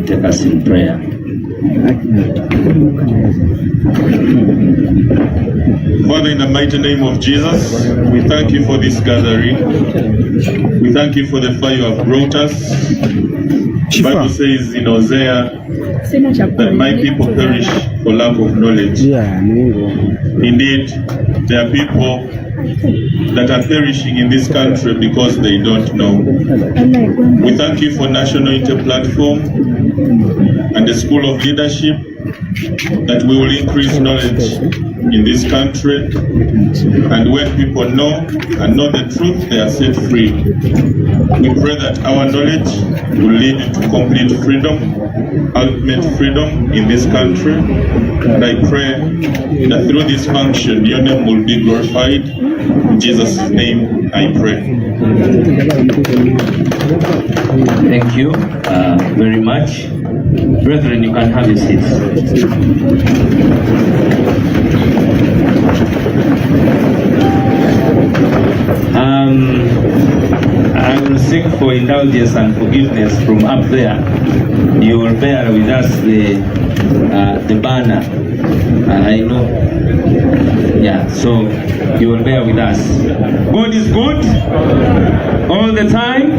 take us in prayer. Father, in the mighty name of Jesus, we thank you for this gathering. We thank you for the fire you have brought us. The Bible says in Hosea that my people perish for lack of knowledge. Indeed, there are people that are perishing in this country because they don't know. We thank you for National Inter-Platform and the School of Leadership, that we will increase knowledge in this country, and when people know and know the truth, they are set free. We pray that our knowledge will lead to complete freedom, ultimate freedom in this country, and I pray that through this function your name will be glorified. In Jesus' name I pray. Thank you very much. Brethren, you can have your seats. I will seek for indulgence and forgiveness from up there. You will bear with us the banner. I know. Yeah, so you will bear with us. God is good all the time.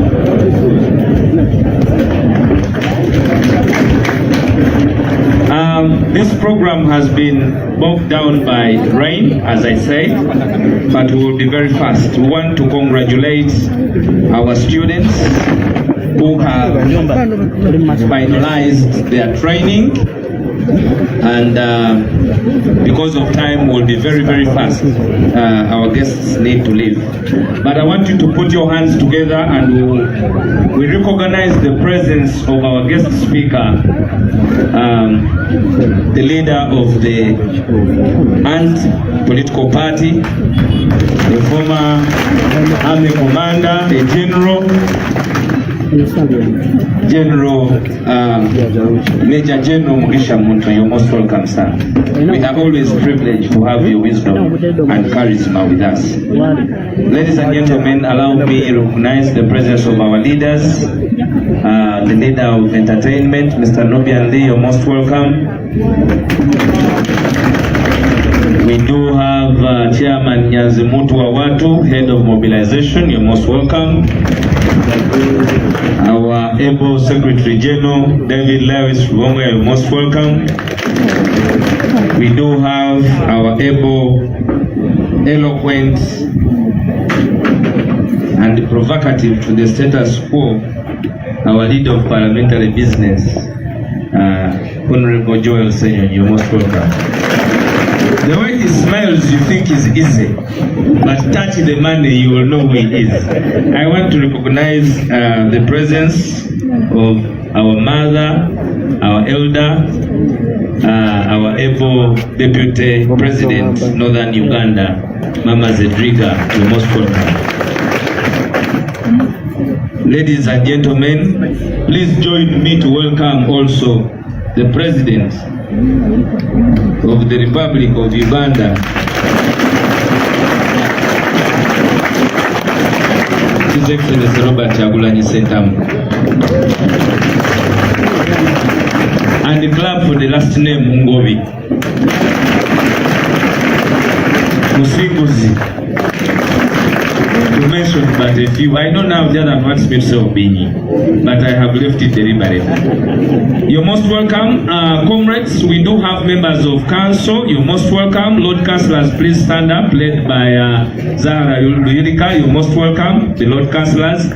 This program has been bogged down by rain, as I said, but we will be very fast. We want to congratulate our students who have finalized their training, and because of time we'll be very, very fast. Our guests need to leave. But I want you to put your hands together and we recognize the presence of our guest speaker, the leader of the ANT political party, the former army commander, a General Major General Mugisha Muntu. You're most welcome, sir. We are always privileged to have your wisdom and charisma with us. Ladies and gentlemen, allow me to recognize the presence of our leaders. The leader of entertainment, Mr. Nobian Lee, you're most welcome. We do have Chairman Nyanzimutu Wawatu, Head of Mobilization, you're most welcome. Our able Secretary General, David Lewis Wongwe, you're most welcome. We do have our able, eloquent, and provocative to the status quo, our leader of parliamentary business, Honorable Joel Senior, you're most welcome. The way he smiles, you think is easy, but touch the money, you will know who he is. I want to recognize the presence of our mother, our elder, our able Deputy President, Northern Uganda, Mama Zedriga, you're most welcome. Ladies and gentlemen, please join me to welcome also the President of the Republic of Uganda, His Excellency Robert Chagulanyi Sentamu, and the club for the last name Mungobi, Musiguzi, to mention but a few. I know now the other parts of Bini, but I have left it deliberately. You're most welcome, comrades. We do have members of council. You're most welcome. Lord Councillors, please stand up, led by Zahara Yulika. You're most welcome, the Lord Councillors.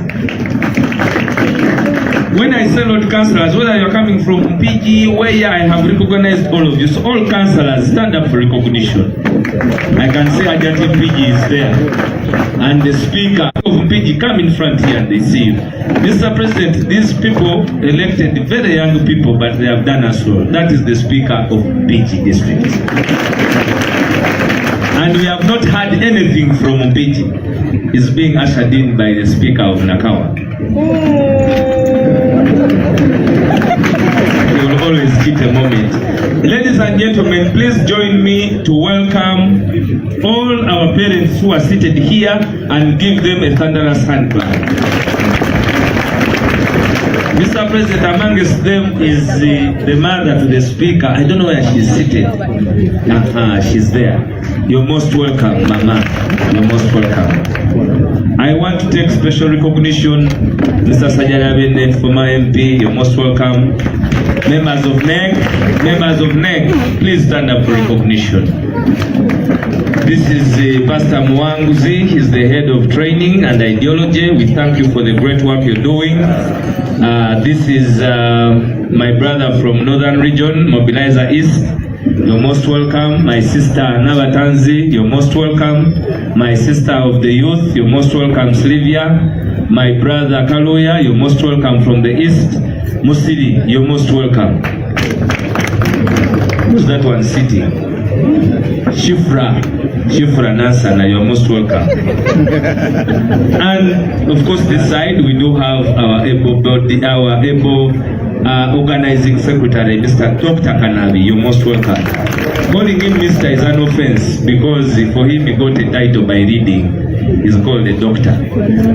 When I say Lord Councillors, whether you're coming from Mpigi, where I have recognized all of you, so all councillors, stand up for recognition. I can say Ajati Mpigi is there. And the Speaker of Mpigi, come in front here and they see you. Mr. President, these people elected very young people, but they have done us well. That is the Speaker of Mpigi District. And we have not heard anything from Mpigi. It's being ushered in by the Speaker of Nakawa. We will always keep a moment. Ladies and gentlemen, please join me to welcome all our parents who are seated here and give them a thunderous hand clap. Mr. President, amongst them is the mother to the speaker. I don't know where she's seated. She's there. You're most welcome, Mama. You're most welcome. I want to take special recognition, Mr. Sajara, former MP. You're most welcome. Members of NEC, please stand up for recognition. This is Pastor Mwanguzi. He's the head of training and ideology. We thank you for the great work you're doing. This is my brother from Northern Region, Mobilizer East. You're most welcome. My sister Navatanzi, you're most welcome. My sister of the youth, you're most welcome. Slivia. My brother Kaloya, you're most welcome from the East. Musiri, you're most welcome. Who's that one sitting? Shifra Nasana, you're most welcome. And of course this side we do have our able organizing secretary, Mr. Dr. Kanabi, you're most welcome. Calling him Mr. is an offense because for him he got a title by reading. He's called a doctor.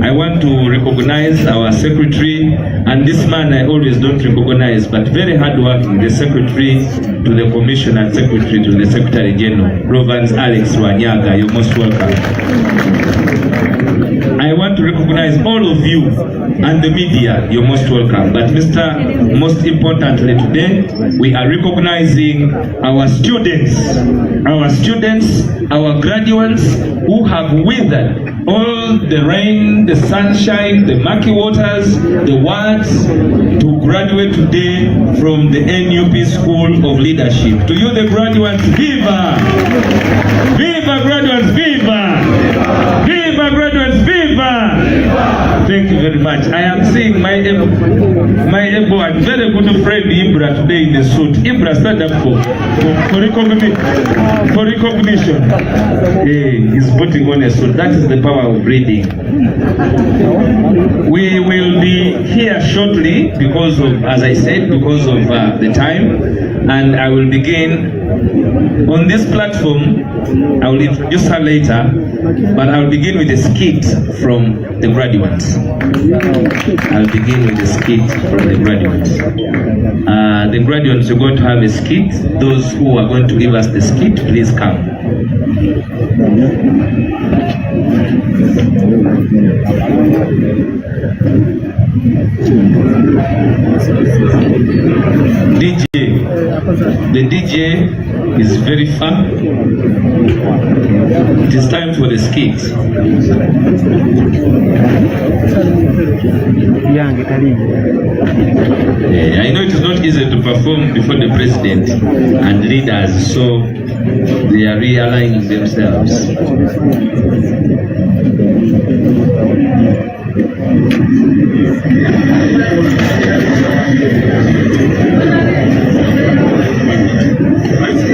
I want to recognize our secretary, and this man I always don't recognize, but very hardworking, the secretary to the commission and secretary to the secretary general, Provence Alex Wanyaga, you're most welcome. I want to recognize all of you and the media, you're most welcome. But most importantly today, we are recognizing our students, our graduates who have withered all the rain, the sunshine, the murky waters, the words to graduate today from the NUP School of Leadership. To you the graduates, viva! Viva graduates, viva! Viva graduates, viva! Thank you very much. I am seeing my able and very good friend Ibra today in the suit. Ibra, stand up for recognition. Hey, he's putting on a suit. That is the power of reading. We will be here shortly because of, as I said, because of the time, and I will begin on this platform. I will introduce her later, but I will begin with a skit from the graduates. I'll begin with a skit from the graduates. The graduates are going to have a skit. Those who are going to give us the skit, please come. The DJ is very fun. It is time for the skit. I know it is not easy to perform before the president and leaders, so they are realigning themselves.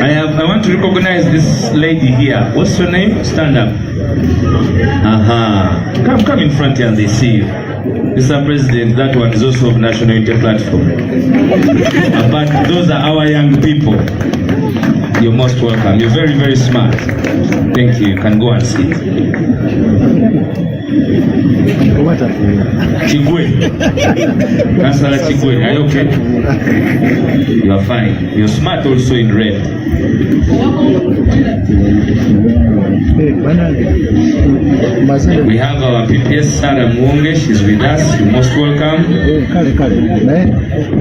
I want to recognize this lady here. What's your name? Stand up. Come in front here and they see you. Mr. President, that one is also of National Unity Platform. But those are our young people. You're most welcome. You're very, very smart. Thank you. You can go and sit. Chigwe. Councillor Chigwe, are you okay? You are fine. You're smart also in red. We have our PPS Sarah Mwonge, she's with us. You're most welcome.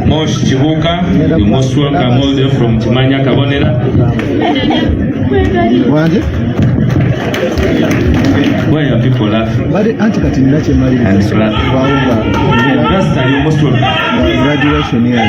Mosh Chibuka, you're most welcome all the way from Chimanya Kabonera. Why are people laughing? And laughing. Rasta, you're most welcome. Graduation here.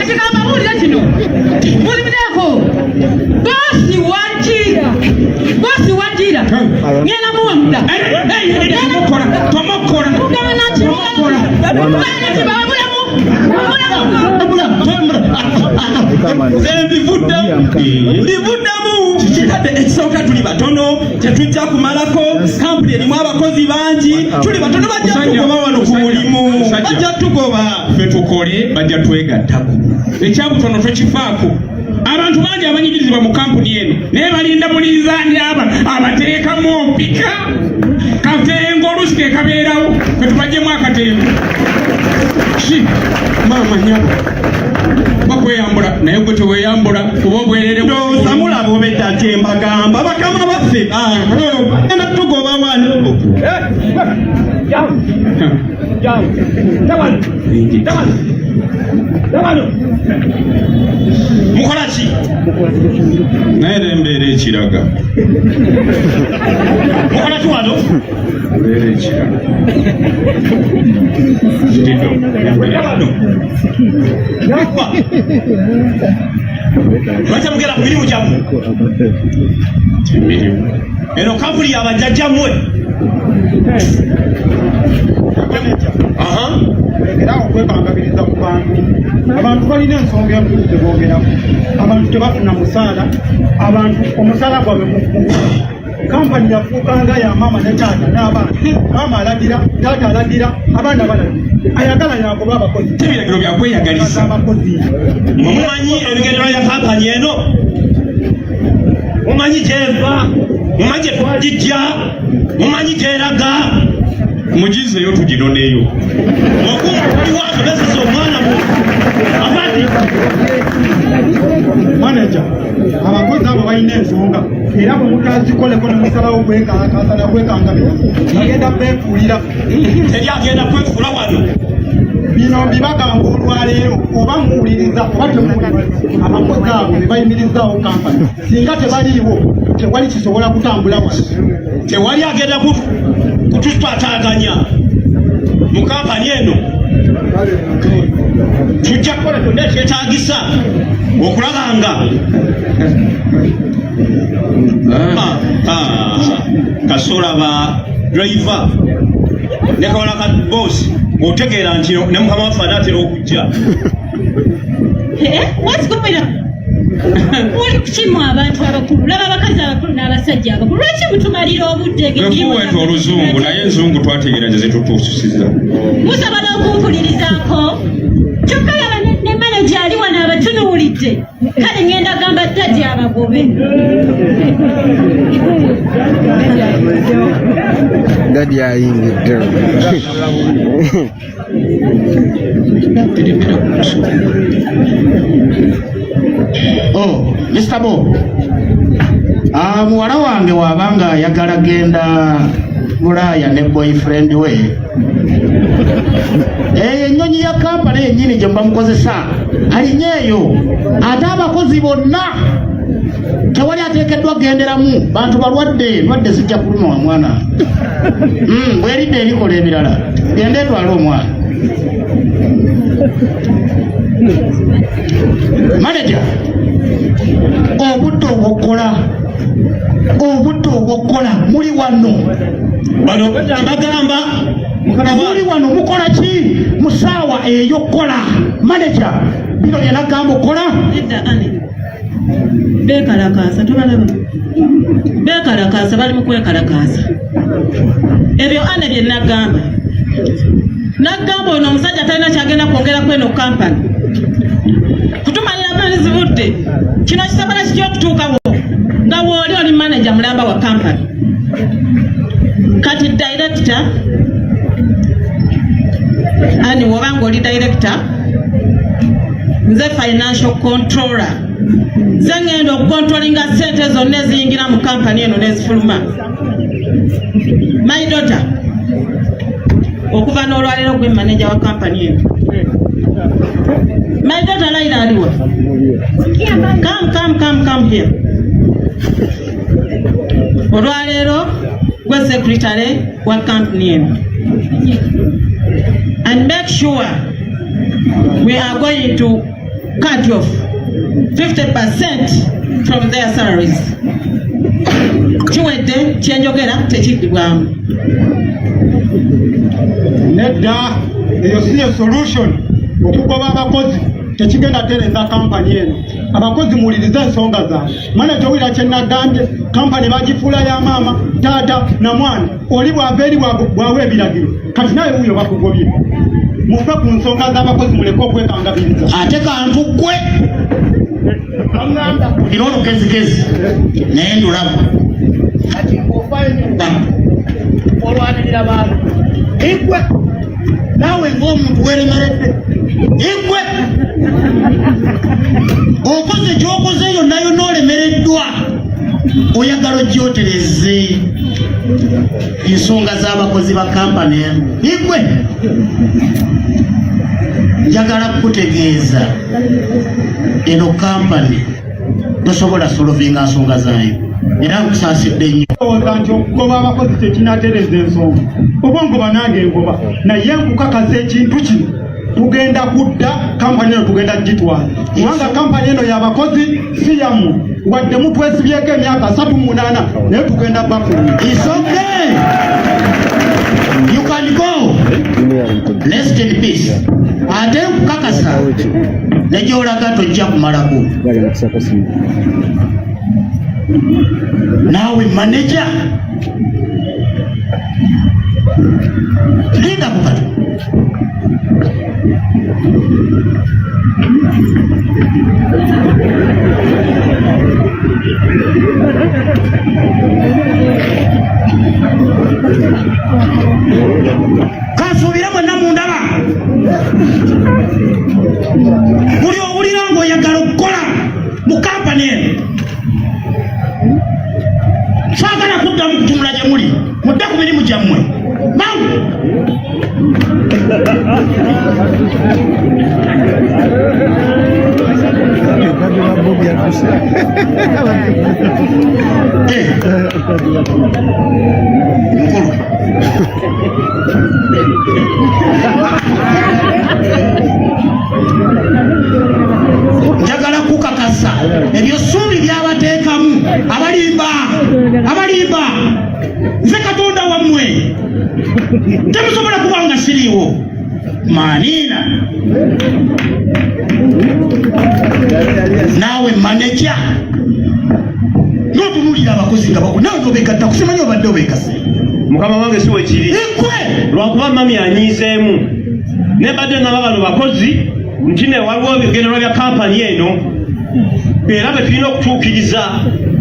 ekigamba buulira kino bulimireko bosi wajira ngena muwamula tomokora mbivuddamu kikadde ekisooka tuli batono tetujja kumalako kampuni erimu abakozi bangi tuli batono bajja tugoba wano ku mulimu bajja tugoba ffe tukole bajja twegattako ekyabutono tokifaako abantu bangi abanyigirizibwa mu kampuni eno naye balinda mulinzani abateekamu ompika katengo olusi kekabeerawo fe tubajjemu akatengo maama nyabo bakweyambula naye gwe teweyambula kuba obwerere ndowooza mulaba obedda kyembagamba bakama baffe ena tugoba wano mukola ki naye nembeera ekiraga mukola ki wano mbeera ekiraga lwaki mugenda ku mirimu gyammwe eno kampuni yabajjajjammwe era okwekangabiriza ku bantu abantu balina ensonga enkulu teboogeraku abantu tebafuna musaala abantu omusaala gwabwe mukugu kampani yafuukanga ya maama ne taata n'abaana maama alagira taata alagira abaana balagira ayagala yagoba abakozi tebiragiro byakweyagaliza abakozi mumanyi ebigendera ya kampani eno mumanyi gyeva mumanyi gyetwagijja mumanyi gyeraga mugizeyo tuginoneyo okuwakagezesa omwana abandi manager abakozi abo balina ensonga era bwe mutazikoleko nemusalawo gwekalakasa nagwekangabira agenda kwefuulira teri agenda kwefuula wano bino mbibagamba olwaleero oba muwuliriza oba temuwuliriza abakozi abo ne bayimirizaawo kampani singa tebaliiwo tewali kisobola kutambula wano tewali agenda kututwataganya mu kampani eno tujja kukola kyonna ekyetaagisa okulaba nga kasola ba driver ne kawala ka boss otegeera nti ne mukama waffe anaatera okujja Wali kukimu abantu abakulu laba abakazi abakulu n'abasajja abakulu lwaki mutumalira obudde efuweta oluzungu naye enzungu twategeera gye zitutuusiza musobola okumpulirizaako kyokka laba ne manager ali wano abatunuulidde kale ngenda gamba ddajja abagobe dadi ayingidde Oh, Mr. Bob. Muwala wange wabanga ayagala genda Bulaya ne boyfriend we. Ennyonyi ya kampani yennyini gye bamukozesa alinyeeyo ate abakozi bonna tewali ateekeddwa genderamu bantu balwadde zijja kuluma wa mwana bweridde erikola ebirala genda etwala omwana manager obudde obwokola muli wano bano bagamba muli wano mukola ki musaawa eyokola manager bino byenagamba okola bekalakasa tobalaba bekalakasa bali mu kwekalakasa ebyo ane bye nagamba ono omusajja talina kyagenda kwongera kweno kampani kutumalira mani zibudde kino kisobola kijja okutuukawo nga wooli oli manager mulamba wa kampani kati director ani wobanga oli director nze financial controller nze ngenda okukontrolinga sente zonna eziyingira mu kampani eno nezifuluma my daughter okuva n'olwaleero gwe manager wa kampani eno my daughter Laila aliwa come here olwaleero gwe secretary wa kampani eno and make sure we are going to cut off 50% from their salaries. Chiwete chenjogera tekidibwamu. Nedda eyo siyo solution okugoba abakozi tekigenda tereza kampani eno. Abakozi muwulirize ensonga zaabwe. Mana tewulira kye nagambye, kampani bagifuula ya maama, taata na mwana. Oli bw'ava eri bw'awa ebiragiro. Kati nawe wuyo bakugobye. Muve ku nsonga z'abakozi muleke okwekangabiriza. Ate kantu gwe olina olugezigezi naye ndulabu kati olwanirira abantu igwe naawe ng'omuntu weremeredde igwe okoze gy'okoze yonna yonna olemereddwa oyagala ogyotereze ensonga z'abakozi ba kampani igwe njagala kutegeeza eno kampani tosobola solovinga nsonga zaayo era nkusaasidde nnyo. Ndowooza nti okugoba abakozi tekinatereza ensonga. Obongo banange engoba naye nkukakasa ekintu kino tugenda kudda kampani eno tugenda gitwala. Kubanga kampani eno y'abakozi si yammwe wadde mutwesibyeko emyaka 38 naye tugenda bafuluma. It's okay. You can go. Rest in peace. Ate nkukakasa nejyolaga tojja kumalako. Naawe manager linda kukatu kansuubira mwenna mundaba buli owulira ng'oyagala okukola mu kampani eno saagala kuddamu kutunula gye muli mudde ku mirimu gyammwe mangu mukulu njagala kukakasa ebyo ssuubi byabateekamu abalimba nze katonda wammwe temusobola kuba nga siriiwo manina naawe maneja n'otunulira abakozi nga bako nawe nobegatta kusimanyi obadde obekase mukama wange si wekiri ekwe lwakuba mami anyiizeemu nebadde naba bano bakozi nti ne waliwo ebigendererwa bya kampani eno era bwe tulina okutuukiriza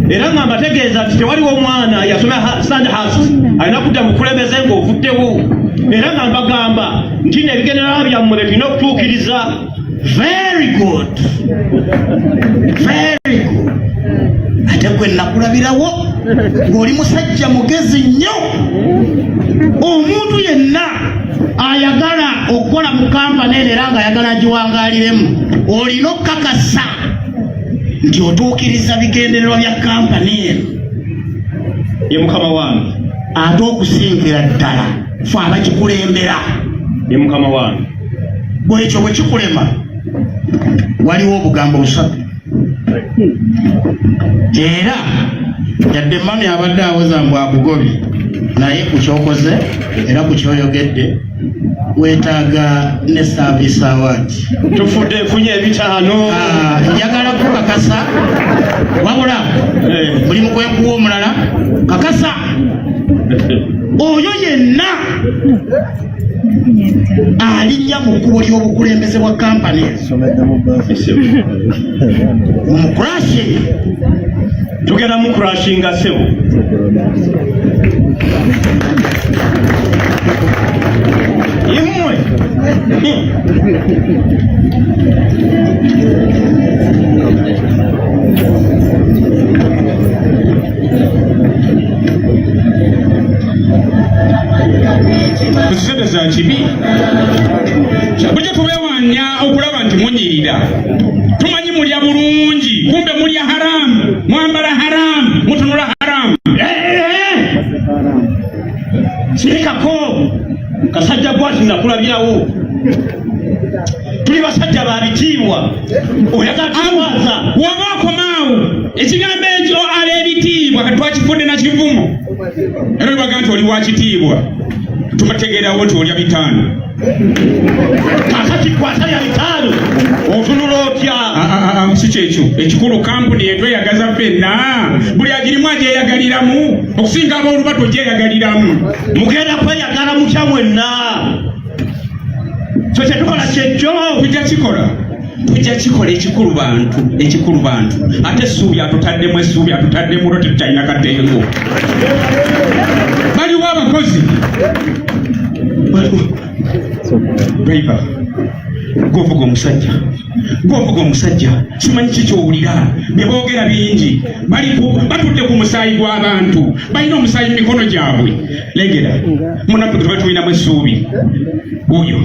era nga mbategeeza nti tewaliwo omwana yasomera sandhurst alina kudda mu kulembeze ng'ovuddewo era nga mbagamba nti n'ebigendererwa byammwe bye tulina okutuukiriza. Very good. Very good. Ate gwe nakulabirawo ng'oli musajja mugezi nnyo. Omuntu yenna ayagala okukola mu kampani era ng'ayagala agiwangaaliremu olina okukakasa nti otuukiriza bigendererwa bya kampani eno. Ye mukama wange ate okusingira ddala fe abakikulembera. Ye mukama wange bwekyo bwe kikulema waliwo obugambo busatu era yadde mami abadde awoza mbw akugobye naye ku kyokoze era ku kyoyogedde weetaaga ne service award. tufudde nfunye ebitaano. Njagala kukakasa wabula mulimu kwekuwa omulala kakasa oyo yenna alinnya mu kkubo ly'obukulembeze bwa kampani mumukurashe tugenda mukurashinga sebo imwe tusente za kibi bujja tubewanya okulaba nti munyirira tumanyi mulya bulungi kumbe mulya haramu mwambala haramu mutunula haramu. sirikako kasajja gwati nakulabirawo tuli basajja babitiibwa oyagala tuwaza waba okomaawo ekigambo ekyo ab'ebitiibwa kati twakifudde na kivumo era baga nti oli wakitiibwa tubategeerawo nti olya bitaano kakati kwata ya bitaano otunula otya si kyekyo ekikulu kampuni etweyagaza ffenna buli agirimu agyeyagaliramu okusinga ab'olubato gyeyagaliramu mugenda kweyagala mutya mwenna so kyetukola kyekyo tujja kikola ekikulu bantu ate essuubi atutaddemu olwo tetutalina kateeko baliwo abakozi driver gwovuga omusajja simanyi kikyowulira byeboogera bingi batudde ku musaayi gw'abantu balina omusaayi mu mikono gyabwe legera munaku tube tulinamu essuubi oyo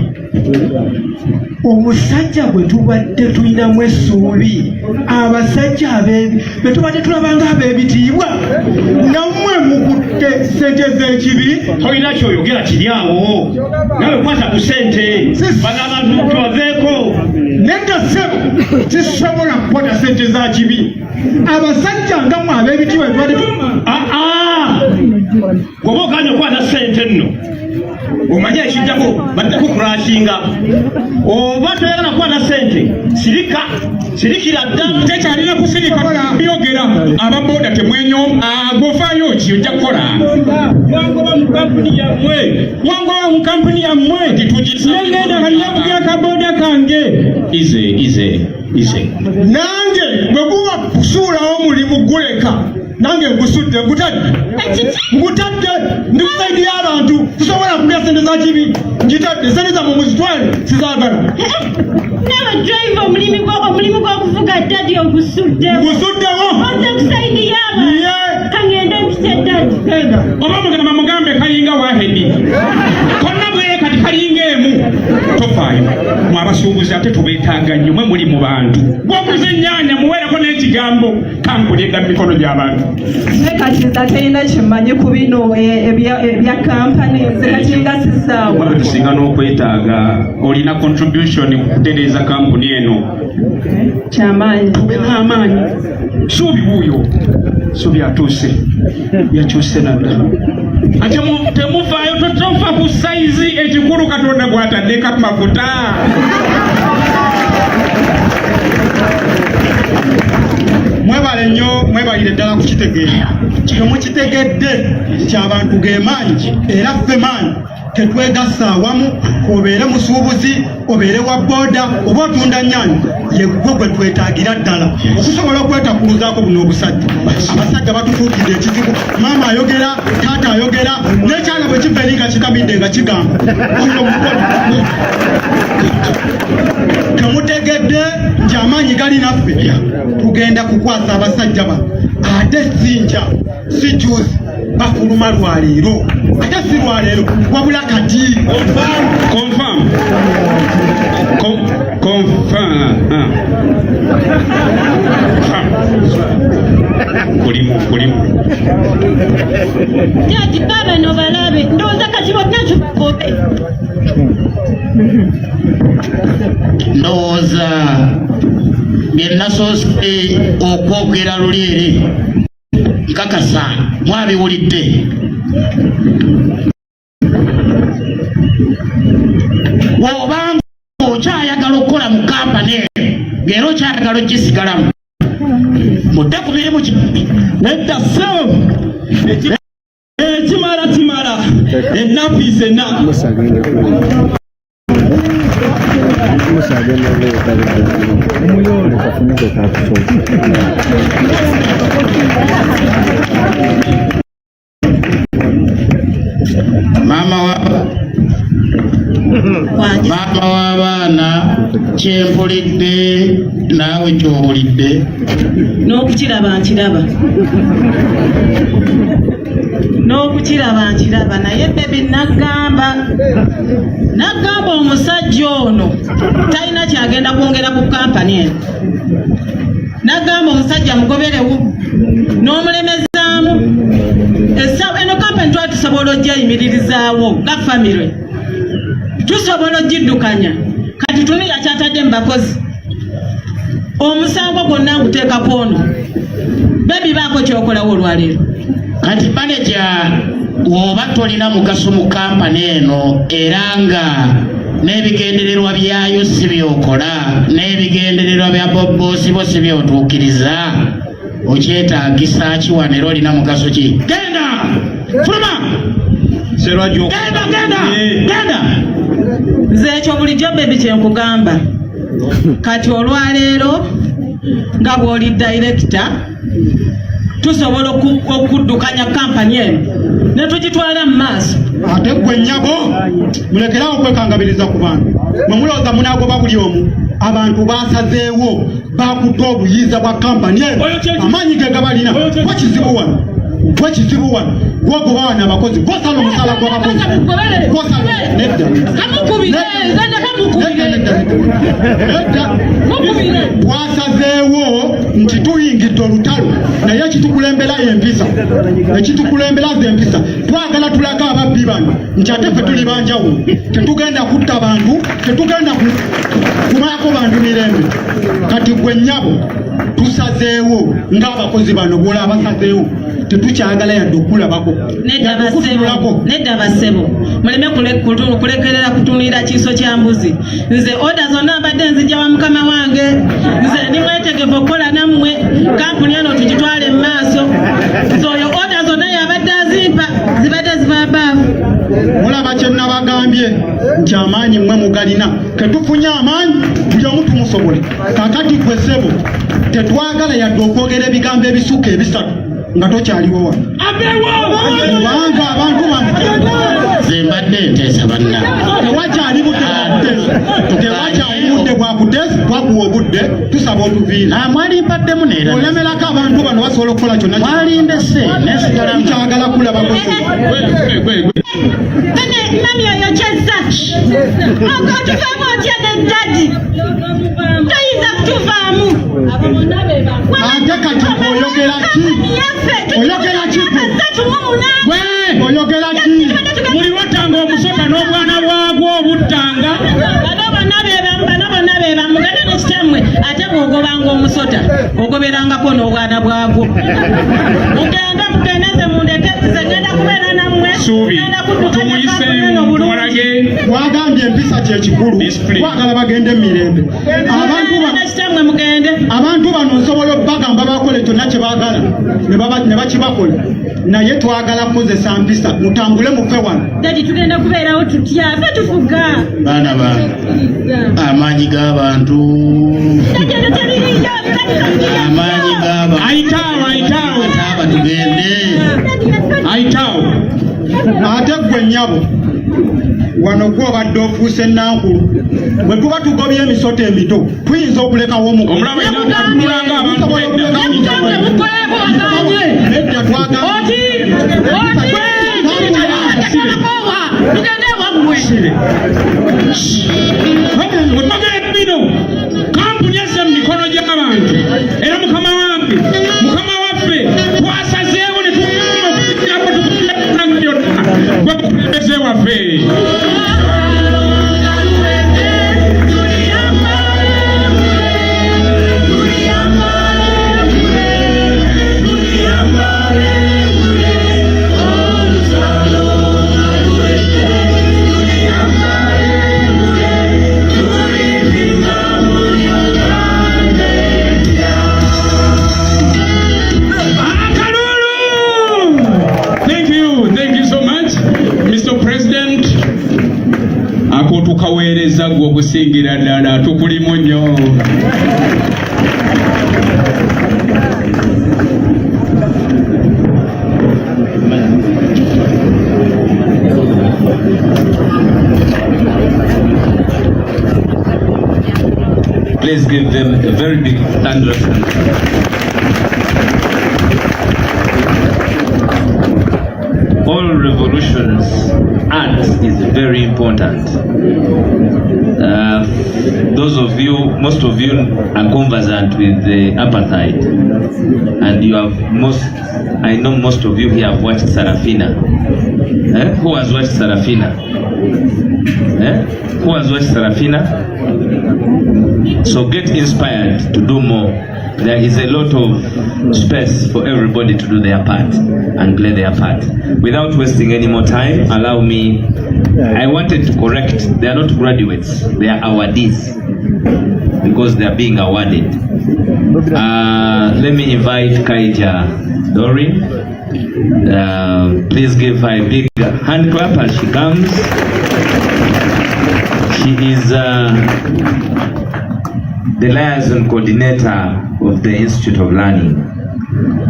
omusajja gwe tubadde tulinamu essuubi abasajja abeebi be tubadde tulabanga ab'ebitiibwa nammwe mukutte sente z'ekibi tolina kyoyogera kiri awo nawe kwata ku sente bano abantu tubaveeko nedda ssebo tisobola kukwata sente za kibi abasajja nga mwe ab'ebitiibwa tubadde goba oganye okwata sente nno omanye ekiddako baddako kulashinga oba toyagala kukwata sente sirikira dda tekyalina kusirika byogera ababoda temwenyo agofaayo ki ojja kukola wangoba mu kampuni yammwe negenda kalinakugira akaboda kange ize nange bwe guba kusuulawo mulimu guleka nange ngusudde ngutadde ndi kusaidi y'abantu tusobola kulya sente za kibi ngitadde sente zammwe muzitwale sizaagala nawe driver omulimu gw'okuvuga ddadi ogusuddewo oze kusaidi y'abantu kangende mpise ddadi oba mugamba mugambe kayinga wahedi konna bwe kati kayinga emu tofaayo mwabasuubuzi ate tubeetaaga nnyo mwe muli mu bantu gwokuza ennyaanya muweereko n'ekigambo kampuni ega mu mikono gy'abantu kati talina kimanyi ku bino ebya kampani zekakinga sizaawa tusinga n'okwetaaga olina contribution kukutereeza kampuni eno kyamaanyi tube n'amaanyi suubi wuuyo suubi atuuse yakyuse nadda ate temuvaayo totofa ku saizi ekikulu katonda gwataddeko amafuta mwebale nnyo mwebalire ddala kukitegeera kino mukitegedde ky'abantu ge maanyi era ffe maanyi tetwegasa awamu obeere musuubuzi obeere wa booda oba otunda nnyaanya yegwe gwe twetaagira ddala okusobola okwetakuluzaako buno obusajja abasajja batufuukidde ekizibu maama ayogera taata ayogera n'ekyana bwe kiva eri nga kikamidde nga kigamba oyo mukono temutegedde nti amaanyi gali naffe tugenda kukwasa abasajja ba ate sinja si juzi bafuluma lwaleero ate si lwaleero wabula kati kulimu jati babano balabe ndowooza kati bonna tubagobe ndowooza bye nasoose okwogera luli eri nkakasa mwabiwulidde wobanga okyayagala okukola mu kampani ng'era okyayagala ogisigalamu mudde ku mirimu nedda ssebo ekimala ennaku izenna maama w'abaana kyempulidde naawe kyowulidde n'okukiraba nkiraba naye bebi nagamba omusajja ono talina kyagenda kwongera ku kampani eno nagamba omusajja mugoberewo n'omulemezaamu eno kampani twali tusobola ojjayimiririzaawo nga famire tusobola ogiddukanya kati tuni yakyatadde mu bakozi omusango gwonna nguteekako ono bebi baako kyokolawo olwaleero kati manager woba tolina mugaso mu kampani eno era nga n'ebigendererwa byayo si byokola n'ebigendererwa bya bobosi bo si byotuukiriza okyetaagisa kiwana era olina mugaso ki genda fuluma genda nze ekyo bulijjo bebi kyenkugamba kati olwaleero nga bw'oli director tusobola okuddukanya kampani eno ne tugitwala mu maaso ate gwe nnyabo mulekerawo kwekangabiriza ku bantu mwe mulowooza munaagoba buli omu abantu basazeewo bakutte obuyinza bwa kampani eno amaanyi ge gabalina gwekizibu wano gwogoba wano abakozi gwosala omusala gw'abakozi twasazeewo nti tuyingidde olutalo naye ekitukulembera empisa z'empisa twagala tulage ababbi bano nti ate ffe tuli banjawulo tetugenda kutta bantu tetugenda kumaako bantu mirembe kati gwe nnyabo tusazeewo ng'abakozi bano bwola basazeewo tetukyagala yadde okulabako nedda basebo muleme kulekerera kutunira kiso kya mbuzi nze oda zonna mbadde nzijja wa mukama wange nze ndi mwetegefu okukola nammwe kampuni eno tugitwale mu maaso nze oyo oda zonna yabadde azimpa zibadde zibabaafu mulaba kye nabagambye nti amaanyi mmwe mugalina ketufunye amaanyi buli omu tumusobole kakati gwe ssebo tetwagala yadde okwogera ebigambo ebisuka ebisatu nga tokyaliwo wano kubanga abantu zembadde nteesa banna tewakyali budde bwakuteesa twakuwa obudde tusaba otuviira mwali mpaddemu neera olemerako abantu bano basobola okukola kyonna mwalimbese nekyagala kulabako mami oyo kyezza otuvaamu otya neddadi toyinza kutuvaamu ate kati oyogera ki oyogera ki buli lwatanga omusota n'obwana bwagwo obuttanga bano bonna bebamu mugende nekitammwe ate bw'ogobanga omusota ogoberangako n'obwana bwagwo mugende ze mundeke zegenda kubeera nammwe wagambye empisa kyekikulu twagala bagende mu mirembe abantu bano nsobola okubagamba bakole kyonna kye baagala ne bakibakola naye twagala kukozesa mpisa mutambule mufe wano dadi tugenda kubeerawo tutya fe tufuga baana bange amaanyi g'abantu amaanyi g'abantu ayitaawo tugende ayitaawo ate gwe nnyabo wano gwe obadde ofuuse ennankulu bwe tuba tugobye emisota emito tuyinza okulekawo bino kampuni esse mu mikono gy'abantu era mukama waffe twasazeewo ne tukulembeze waffe tukaweereza gwe okusingira ddala tukulimu nnyo Please give them a very big thunder. All revolutions, art is is very important. Most of you are conversant with the apartheid, and you have I know most of you here have watched Sarafina. Who has watched Sarafina? Who has watched Sarafina? So get inspired to do more. There is a lot of space for everybody to do their part and play their part. Without wasting any more time, allow me, I wanted to correct, they are not graduates, they are awardees, because they are being awarded. Let me invite Kaija Doreen. Please give her a big hand clap as she comes. She is the liaison coordinator of the Institute of Learning,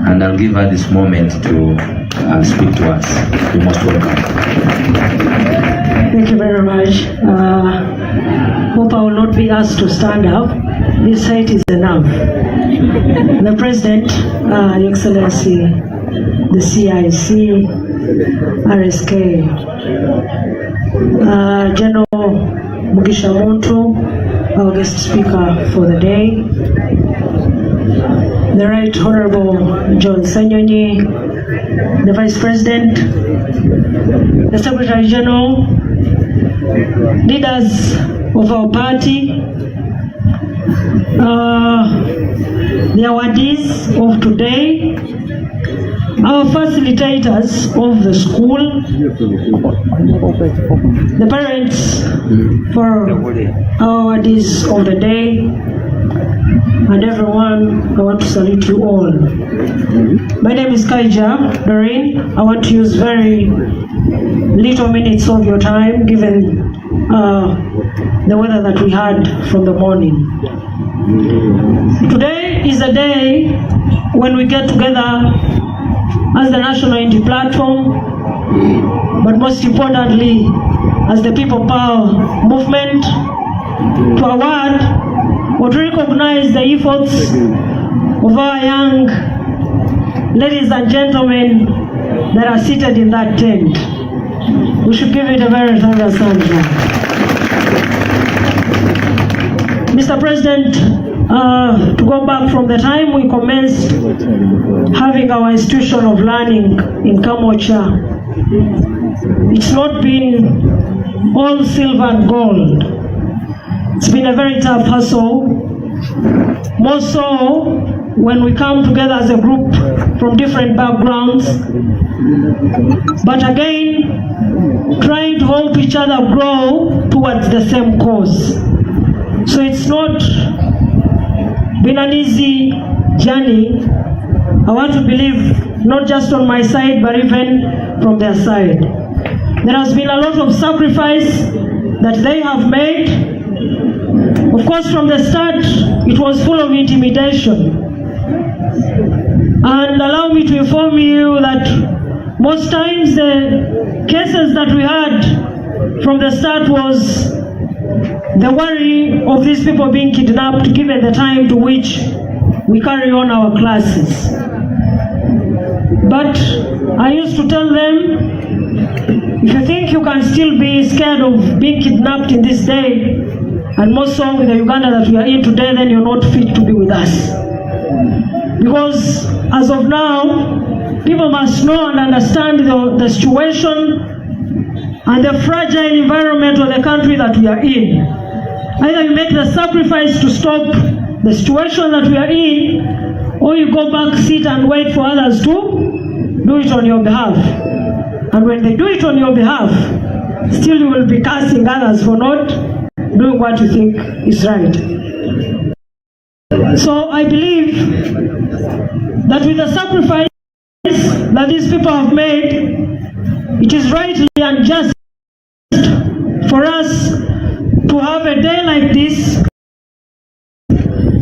and I'll give her this moment to speak to us. You're most welcome. Thank you very much. Hope I will not be asked to stand up. This height is enough. The President, Your Excellency, the CIC, RSK, General Mugisha Muntu, our guest speaker for the day, the Right Honorable John Sanyonyi, the Vice President, the Secretary General, leaders of our party, the awardees of today, our facilitators of the school, the parents for our awardees of the day, and everyone, I want to salute you all. My name is Kaija Doreen. I want to use very little minutes of your time, given the weather that we had from the morning. Today is a day when we get together as the National Unity Platform, but most importantly, as the People Power Movement, to award or to recognize the efforts of our young ladies and gentlemen that are seated in that tent. We should give it a very thunderous hand. Mr. President, to go back from the time we commenced having our institution of learning in Kamocha, it's not been all silver and gold. It's been a very tough hustle, more so when we come together as a group from different backgrounds, but again, trying to help each other grow towards the same cause. So it's not been an easy journey. I want to believe, not just on my side, but even from their side. There has been a lot of sacrifice that they have made. Of course, from the start, it was full of intimidation. And allow me to inform you that most times the cases that we had from the start was the worry of these people being kidnapped given the time to which we carry on our classes. But I used to tell them, if you think you can still be scared of being kidnapped in this day, and more so with the Uganda that we are in today, then you're not fit to be with us. Because as of now, people must know and understand the situation and the fragile environment of the country that we are in. Either you make the sacrifice to stop the situation that we are in, or you go back, sit and wait for others to do it on your behalf. And when they do it on your behalf, still you will be cursing others for not doing what you think is right. So I believe that with the sacrifice that these people have made, it is rightly and just for us to have a day like this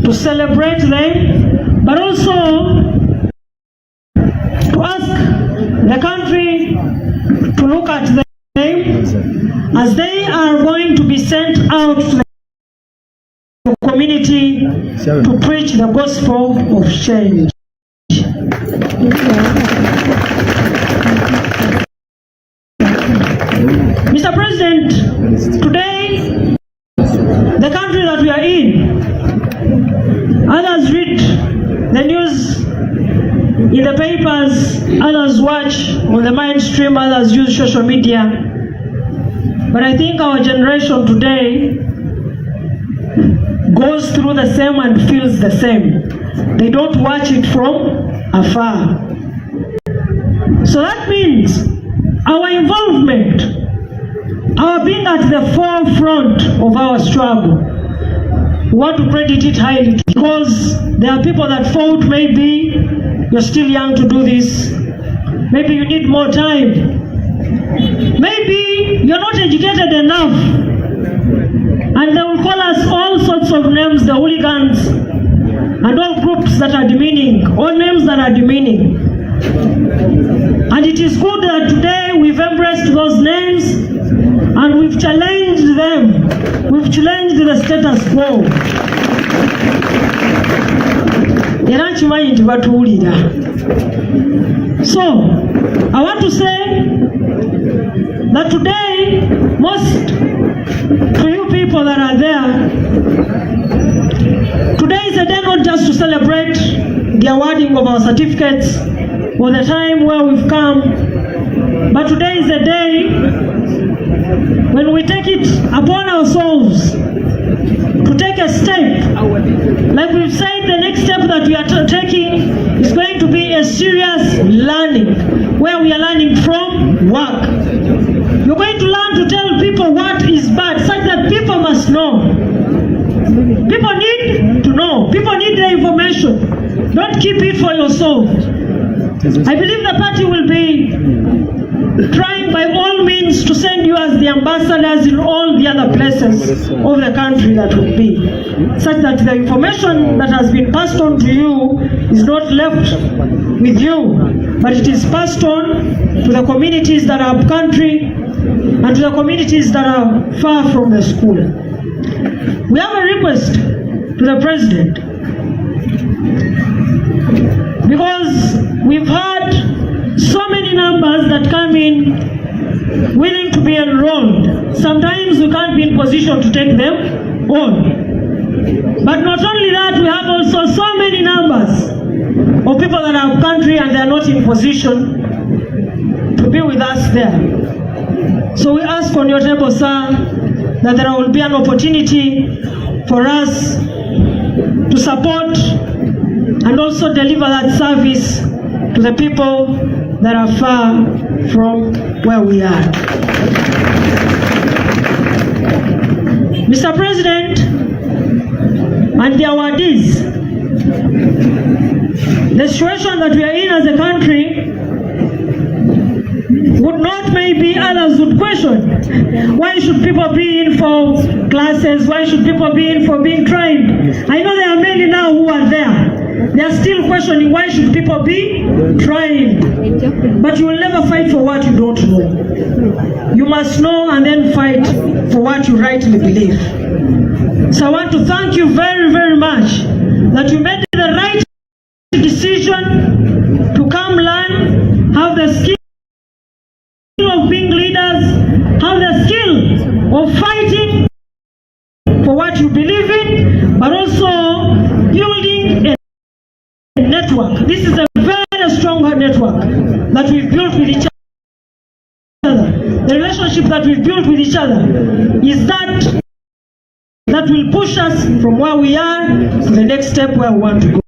to celebrate them, but also to ask the country to look at them as they are going to be sent out to the community to preach the gospel of change. Mr. Mr. President, today, the country that we are in, others read the news in the papers, others watch on the mainstream, others use social media. But I think our generation today goes through the same and feels the same. They don't watch it from afar. So that means our involvement, our being at the forefront of our struggle, we want to credit it highly because there are people that thought maybe you're still young to do this, maybe you need more time, maybe you're not educated enough, and they will call us all sorts of names, the hooligans, and all groups that are demeaning, all names that are demeaning. And it is good that today we've embraced those names and we've challenged them. We've challenged the status quo. So, I want to say that today, most to you people that are there, today is a day not just to celebrate the awarding of our certificates or the time where we've come, but today is a day when we take it upon ourselves to take a step. Like we've said, the next step that we are taking is going to be a serious learning, where we are learning from work. You're going to learn to tell people what is bad, such that people must know. People need to know. People need the information. Don't keep it for yourself. I believe the party will be trying by all means to send you as the ambassadors in all the other places of the country that will be, such that the information that has been passed on to you is not left with you, but it is passed on to the communities that are up country and to the communities that are far from the school. We have a request to the President, because we've had so many numbers that come in willing to be enrolled. Sometimes we can't be in position to take them on. But not only that, we have also so many numbers of people that are country and they are not in position to be with us there. So we ask on your table, sir, that there will be an opportunity for us to support and also deliver that service to the people that are far from where we are. Mr. President and the awardees, the situation that we are in as a country would not, maybe others would question, why should people be in for classes, why should people be in for being trained? I know there are many now who are there. They are still questioning, why should people be trained? But you will never fight for what you don't know. You must know and then fight for what you rightly believe. So I want to thank you very, very much that you made the right decision to come learn, have the skill of being leaders, have the skill of fighting for what you believe in, but also building a network. This is a very strong network that we've built with each other. The relationship that we've built with each other is that will push us from where we are to the next step where we want to go.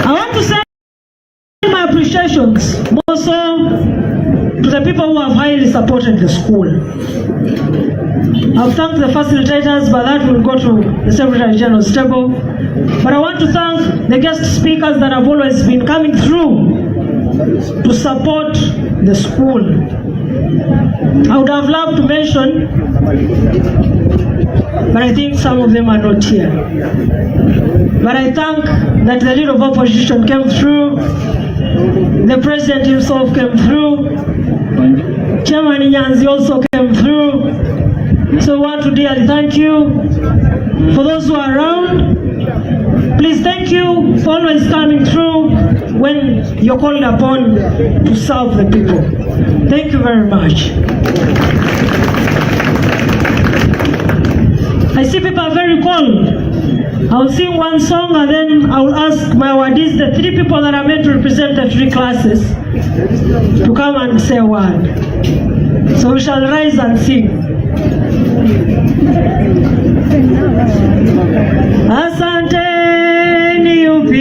I want to say my appreciations more so to the people who have highly supported the school. I've thanked the facilitators, but that will go to the Secretary General's table. But I want to thank the guest speakers that have always been coming through to support the school. I would have loved to mention, but I think some of them are not here. But I thank that the leader of opposition came through, the president himself came through, Chairman Nyanzi also came through. So I want to dearly thank you. For those who are around, please thank you for always coming through. when you're called upon to serve the people. Thank you very much. I see people are very cold. I'll sing one song and then I'll ask my awardees, the 3 people that are meant to represent the 3 classes, to come and say a word. So we shall rise and sing. Asante NUP,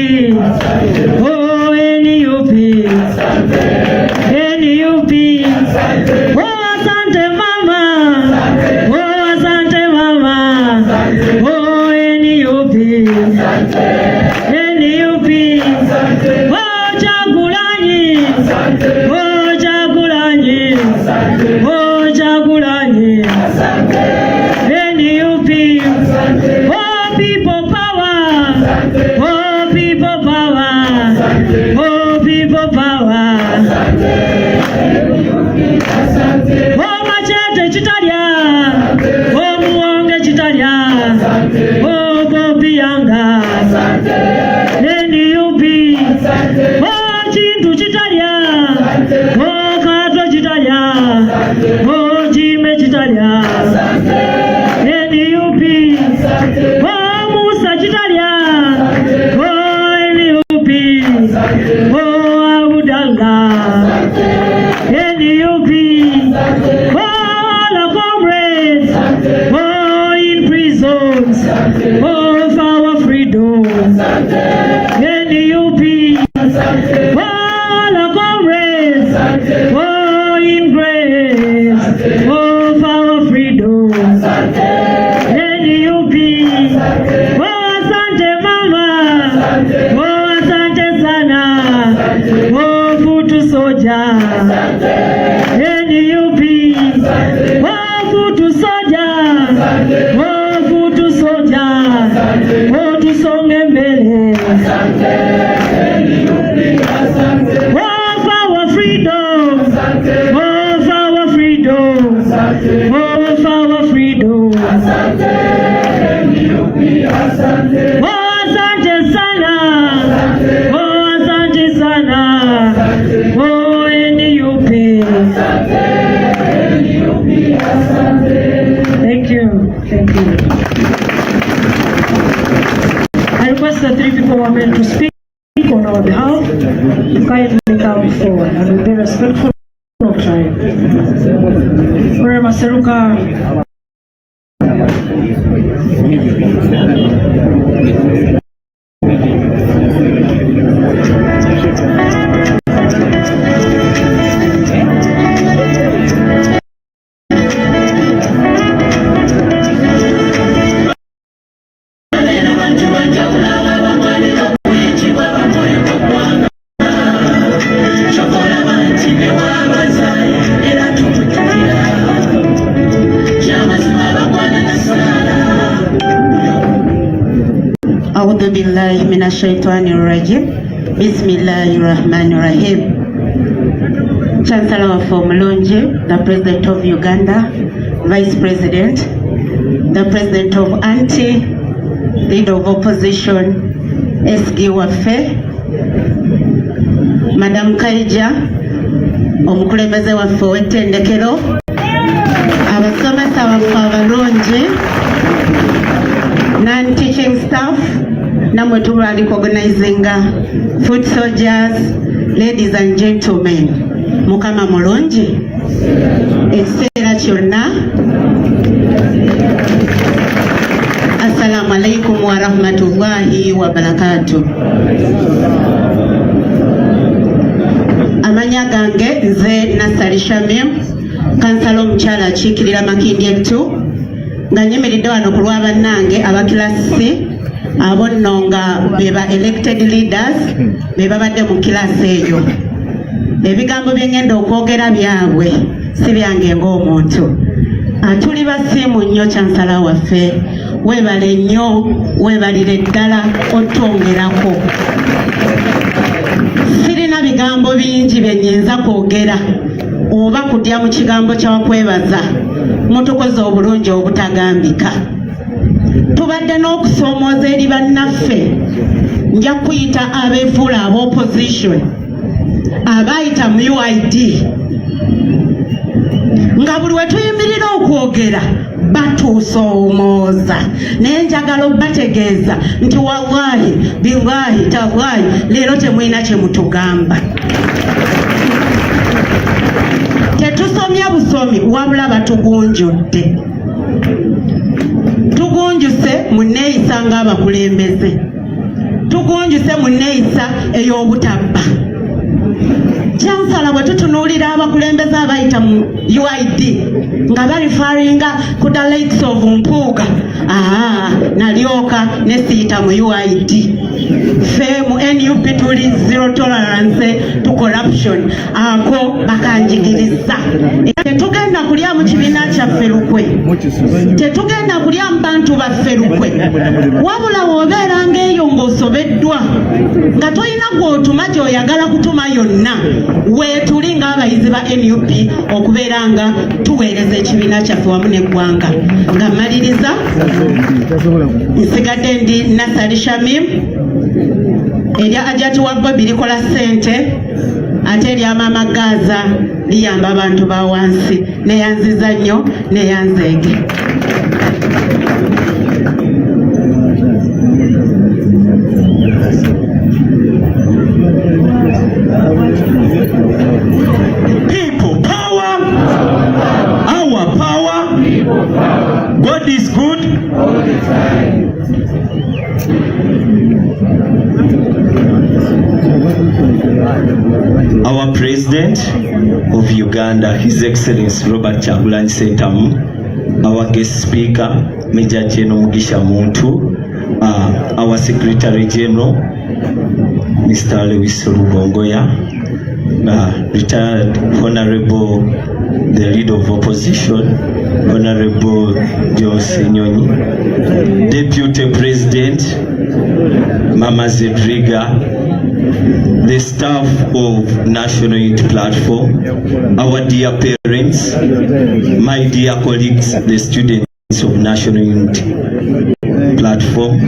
oh NUP, NUP, oh asante mama, oh asante mama, oh NUP, NUP, oh Jagulanyi, oh Jagulanyi, oh Jagulanyi, NUP, oh people power, oh people power, oh people power, oh machete chitalia, oh muonge chitalia, oh Bobi yanga, NUP, oh chintu chitalia, oh kato chitalia, oh jime chitalia, NUP, oh Musa chitalia, oh NUP, oh Abdallah, NUP, oh all our comrades, oh in prisons, oh for our freedom, NUP, all our comrades, oh in grace, oh for our freedom, NUP, oh asante mama, oh asante sana, oh futu soja, NUP, oh futu soja, oh futu soja, oh tusonge mbele, oh for our freedom, oh for our freedom, oh for our freedom, oh asante sana, oh asante sana, oh NUP. Thank you. Thank you. I request the 3 people who are meant to speak on our behalf to kindly come forward and be respectful of time. Honorable Seruka. A'udhu billahi minashaitanir rajim. Bismillahirrahmanirrahim. Chancellor of Omulonje, the President of Uganda, Vice President, the President of Anti, Leader of Opposition, SG Waffe, Madam Kaija, omukulembeze waffe w'ettendekero, abasomesa waffe abalungi, non-teaching staff, namwe tubali organizing foot soldiers, ladies and gentlemen, mukama mulungi, ekiseera kyonna. Assalamu alaikum wa rahmatullahi wa barakatuh. Amanya gange nze Nasari Shamim, kansala omukyala akiikirira Makindye 2, nga nyimiridde wano ku lwa bannange abakilasi abo nno nga beba elected leaders be babadde mu kilasi eyo. Ebigambo bye ngenda okwogera byabwe si byange ng'omuntu. Tuli basiimu nnyo Chancellor waffe, weebale nnyo, weebalire ddala otwongerako. Sirina bigambo bingi bye nnyinza kwogera oba kudya mu kigambo ky'okwebaza, mutukoze obulungi obutagambika. Tubadde n'okusoomooza eri bannaffe nja kuyita abeefuula ab'opposition abayita mu UID nga buli we tuyimirira okwogera batusoomooza naye njagala obategeeza nti wallahi billahi tallahi leero temulina kye mutugamba. Tetusomya busomi wabula batugunjudde. Tugunjuse mu nneeyisa ng'abakulembeze, tugunjuse mu nneeyisa ey'obutabba. Kyansala bwe tutunuulira abakulembeze abayita mu UID nga barifaringa ku the lakes of Mpuuga, nalyoka ne siyita mu UID. Ffe mu NUP tuli zero tolerance to corruption. Ako bakanjigiriza. Tetugenda kulya mu kibiina kyaffe Lukwe, tetugenda kulya mu bantu baffe Lukwe, wabula w'obeera ng'eyo ng'osobeddwa nga tolina gw'otuma gy'oyagala kutuma yonna, weetuli ng'abayizi ba NUP okubeera nga tuweereza ekibiina kyaffe wamu n'eggwanga. Nga mmaliriza, nsigadde ndi Nasali Shamim, erya Ajati wa Bobi likola ssente, ate erya Maama Gaza liyamba abantu ba wansi. Neyanziza nnyo, neyanzeege. People power, our power. God is good all the time. Our President of Uganda, His Excellency Robert Kyagulanyi Ssentamu, our guest speaker, Major General Mugisha Muntu, our Secretary General, Mr. Lewis Rubongoya, retired Honorable, the Leader of Opposition, Honorable Jose Nyonyi, Deputy President, Mama Zedriga, the staff of National Unity Platform, our dear parents, my dear colleagues, the students of National Unity Platform,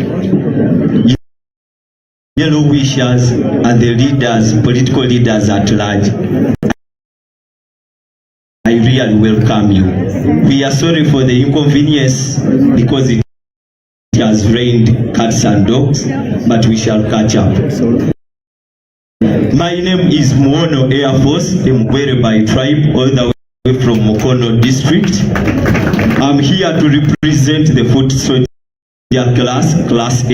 yellow wishers, and the leaders, political leaders at large. I really welcome you. We are sorry for the inconvenience because it has rained cats and dogs, but we shall catch up. My name is Muono Air Force, Mkwere by tribe, all the way from Mukono district. I'm here to represent the foot soldier class A.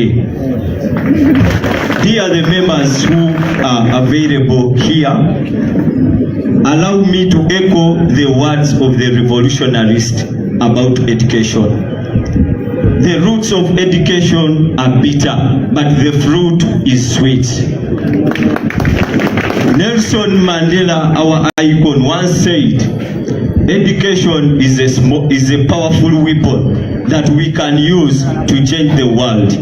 Here are the members who are available here. Allow me to echo the words of the revolutionarist about education. The roots of education are bitter, but the fruit is sweet. Nelson Mandela, our icon, once said, education is a powerful weapon that we can use to change the world.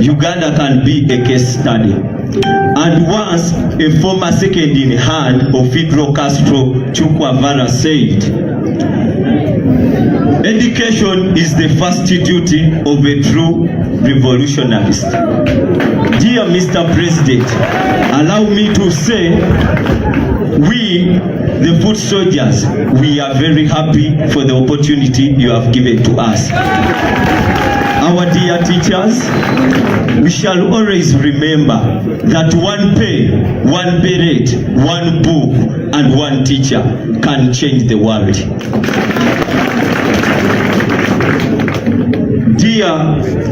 Uganda can be a case study. And once a former second-in-hand of Fidel Castro Chukwavara said, education is the first duty of a true revolutionarist. Dear Mr. President, allow me to say, we, the foot soldiers, we are very happy for the opportunity you have given to us. Our dear teachers, we shall always remember that one pen, one beret, one book, and one teacher can change the world. Dear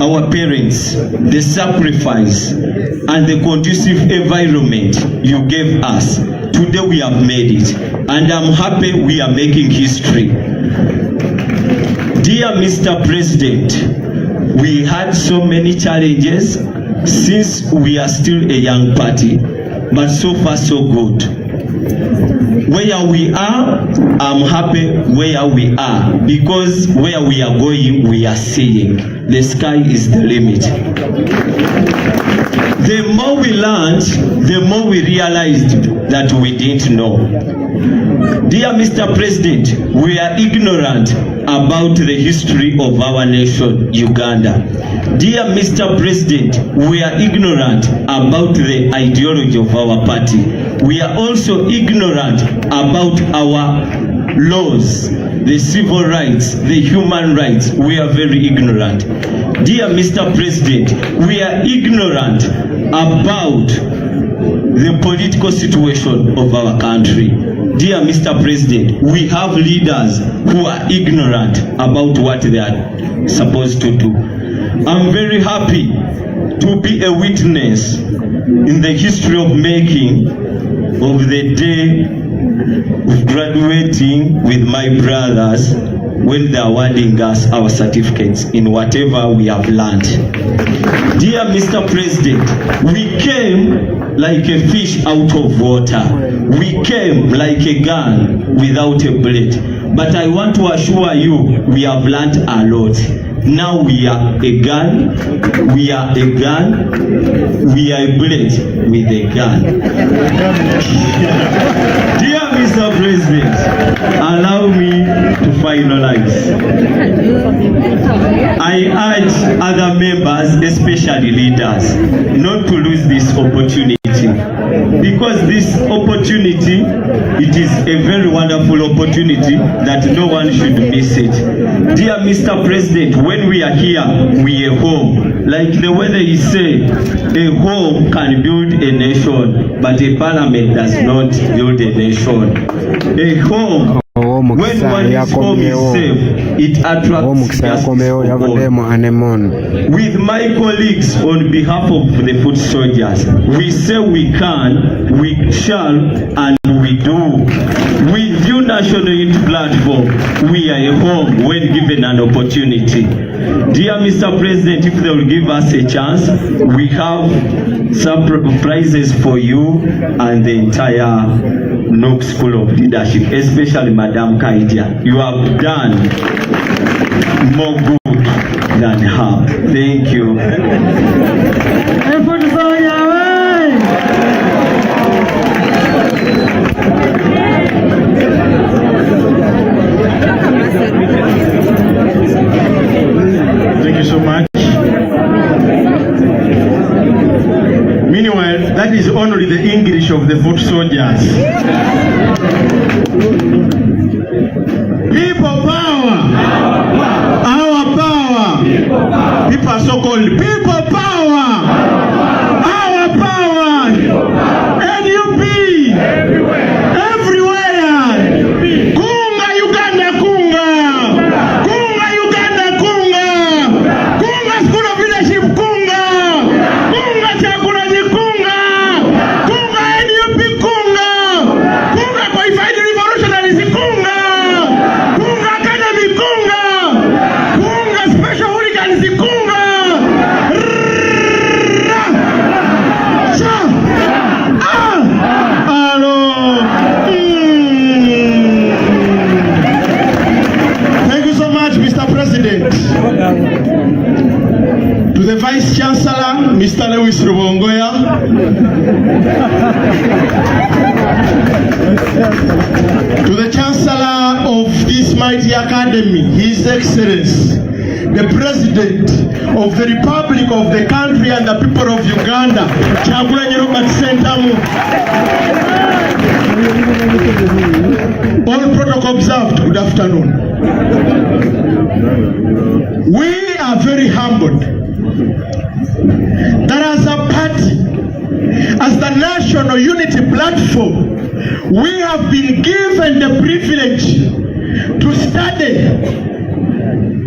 our parents, the sacrifice and the conducive environment you gave us, today we have made it, and I'm happy we are making history. Dear Mr. President, we had so many challenges since we are still a young party, but so far so good. Where we are, I'm happy where we are, because where we are going, we are seeing. The sky is the limit. The more we learned, the more we realized that we didn't know. Dear Mr. President, we are ignorant about the history of our nation, Uganda. Dear Mr. President, we are ignorant about the ideology of our party. We are also ignorant about our laws, the civil rights, the human rights. We are very ignorant. Dear Mr. President, we are ignorant about the political situation of our country. Dear Mr. President, we have leaders who are ignorant about what they are supposed to do. I'm very happy to be a witness in the history of making of the day of graduating with my brothers when they are awarding us our certificates in whatever we have learned. Dear Mr. President, we came like a fish out of water. We came like a gun without a bullet. But I want to assure you, we have learned a lot. Now we are a gun, we are a gun, we are a bullet with a gun. Dear Mr. President, allow me to finalize. I urge other members, especially leaders, not to lose this opportunity. Because this opportunity, it is a very wonderful opportunity that no one should miss it. Dear Mr. President, when we are here, we are home. Like the way they say, a home can build a nation, but a parliament does not build a nation. A home, when one is home is safe, it attracts justice for all. With my colleagues on behalf of the foot soldiers, we say we can, we shall, and we do. With your national unity platform, we are a home when given an opportunity. Dear Mr. President, if they will give us a chance, we have some prizes for you and the entire Nook School of Leadership, especially Madam Kaidia. You have done more good than harm. Thank you. Thank you so much. Meanwhile, that is only the English of the foot soldiers. People power. Our power. People are so called people power. Our power. NUP. Everywhere. Kunga Uganda kunga. Kunga Uganda kunga. Kunga School of Leadership kunga. Kunga Chakulaji kunga. Kunga NUP kunga. Kunga Qualified Revolutionaries kunga. Kunga Academy kunga. Kunga Special Hooligans kunga. Thank you so much, Mr. President. To the Vice Chancellor, Mr. Lewis Rubongoya. To the Chancellor of this mighty academy, His Excellency, the President of the Republic of the country and the people of Uganda, Kyagulanyi Robert Ssentamu. All protocol observed, good afternoon. We are very humbled that as a party, as the National Unity Platform, we have been given the privilege to study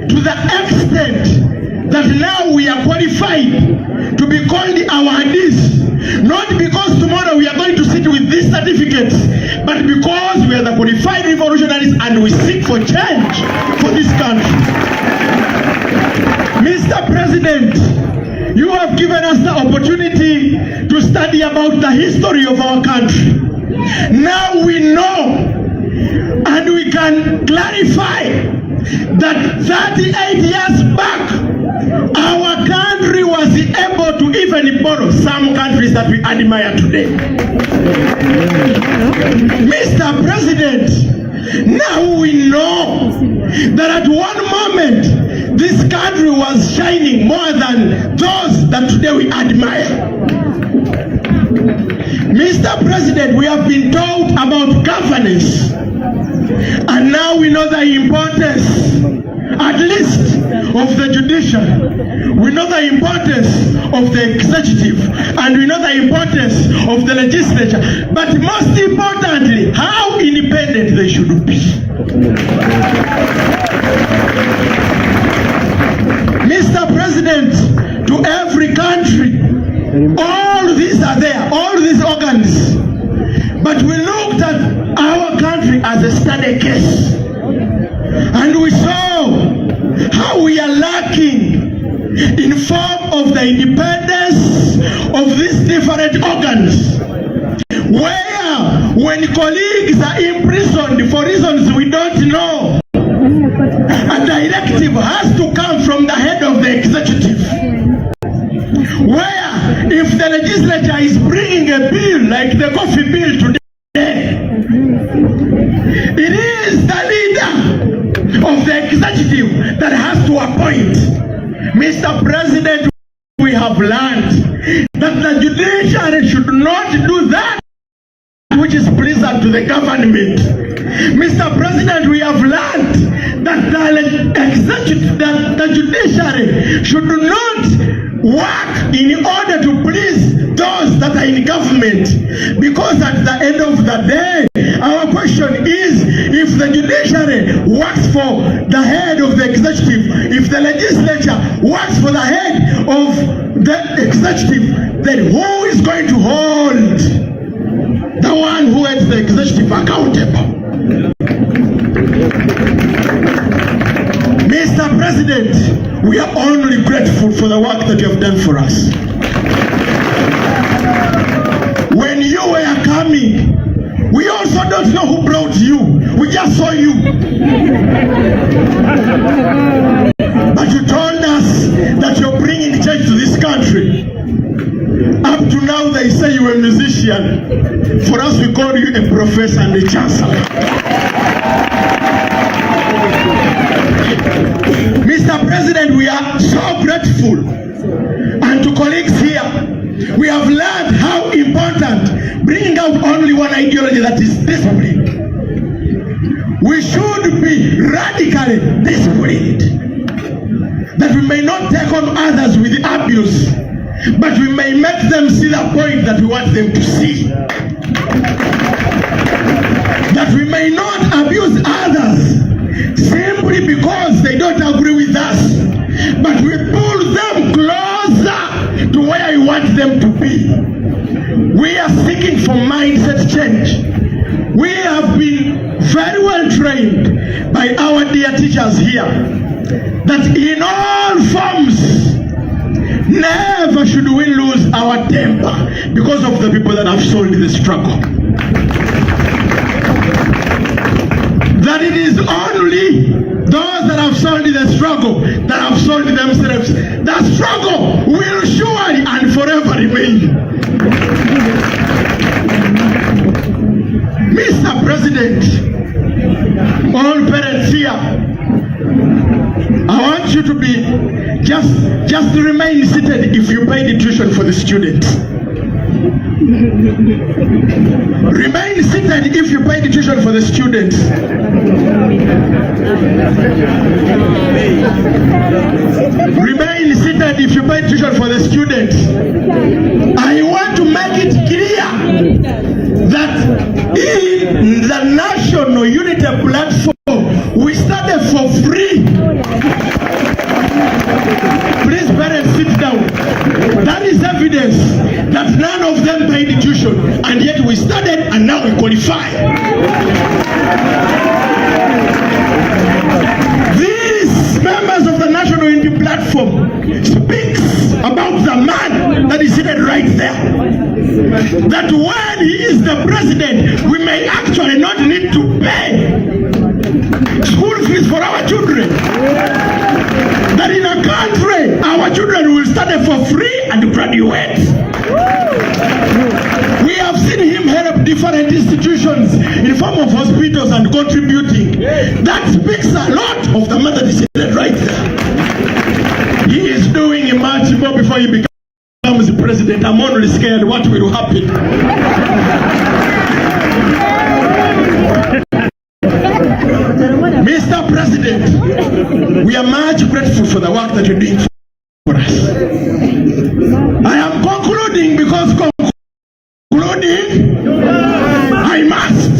to the extent that now we are qualified to be called awardees, not because tomorrow we are going to sit with these certificates, but because we are the qualified revolutionaries and we seek for change for this country. Mr. President, you have given us the opportunity to study about the history of our country. Now we know and we can clarify that 38 years back, our country was able to even borrow some countries that we admire today. Mr. President, Now we know that at one moment this country was shining more than those that today we admire. Mr. President, we have been taught about governance, and now we know the importance, at least, of the judiciary. We know the importance of the executive, and we know the importance of the legislature, but most importantly, how independent they should be. Mr. President, to every country, all these are there, all these organs, but we looked at our country as a study case, and we saw how we are lacking in form of the independence of these different organs, where when colleagues are imprisoned for reasons we don't know, a directive has to come from the head of the executive, where if the legislature is bringing a bill like the coffee bill today, it is the leader of the executive that has to appoint. Mr. President, we have learned that the judiciary should not do that which is pleasant to the government. Mr. President, we have learned that the judiciary should not work in order to please those that are in government, because at the end of the day, our question is, if the judiciary works for the head of the executive, if the legislature works for the head of the executive, then who is going to hold the one who heads the executive accountable? Mr. President, we are only grateful for the work that you have done for us. When you were coming, we also don't know who brought you. We just saw you. But you told us that you're bringing change to this country. Up to now, they say you're a musician. For us, we call you a professor and a chancellor. Mr. President, we are so grateful. And to colleagues here, we have learned how important bringing out only one ideology, that is discipline. We should be radically disciplined, that we may not take on others with abuse, but we may make them see the point that we want them to see. That we may not abuse others simply because they don't agree with us, but we pull them closer to where we want them to be. We are seeking for mindset change. We have been very well trained by our dear teachers here that in all forms, never should we lose our temper because of the people that have sold the struggle. That it is only those that have sold the struggle that have sold themselves. The struggle will surely and forever remain. Mr. President, all parents here, I want you to be just remain seated if you pay the tuition for the students. Remain seated if you pay the tuition for the students. Remain seated if you pay tuition for the students. I want to make it clear that in the National Unity Platform, we started for free. Please, parents, sit down. That is evidence that none of them paid the tuition, and yet we started and now we qualify. These members of the National Unity Platform speaks about the man that is seated right there. That when he is the president, we may actually not need to pay school fees for our children. That in a country, our children will study for free and graduate. We have seen him help different institutions in form of hospitals and contributing. That speaks a lot of the mother descendant right there. He is doing much more before he becomes the president. I'm only scared what will happen. Mr. President, we are much grateful for the work that you're doing for us. I am concluding because concluding I must.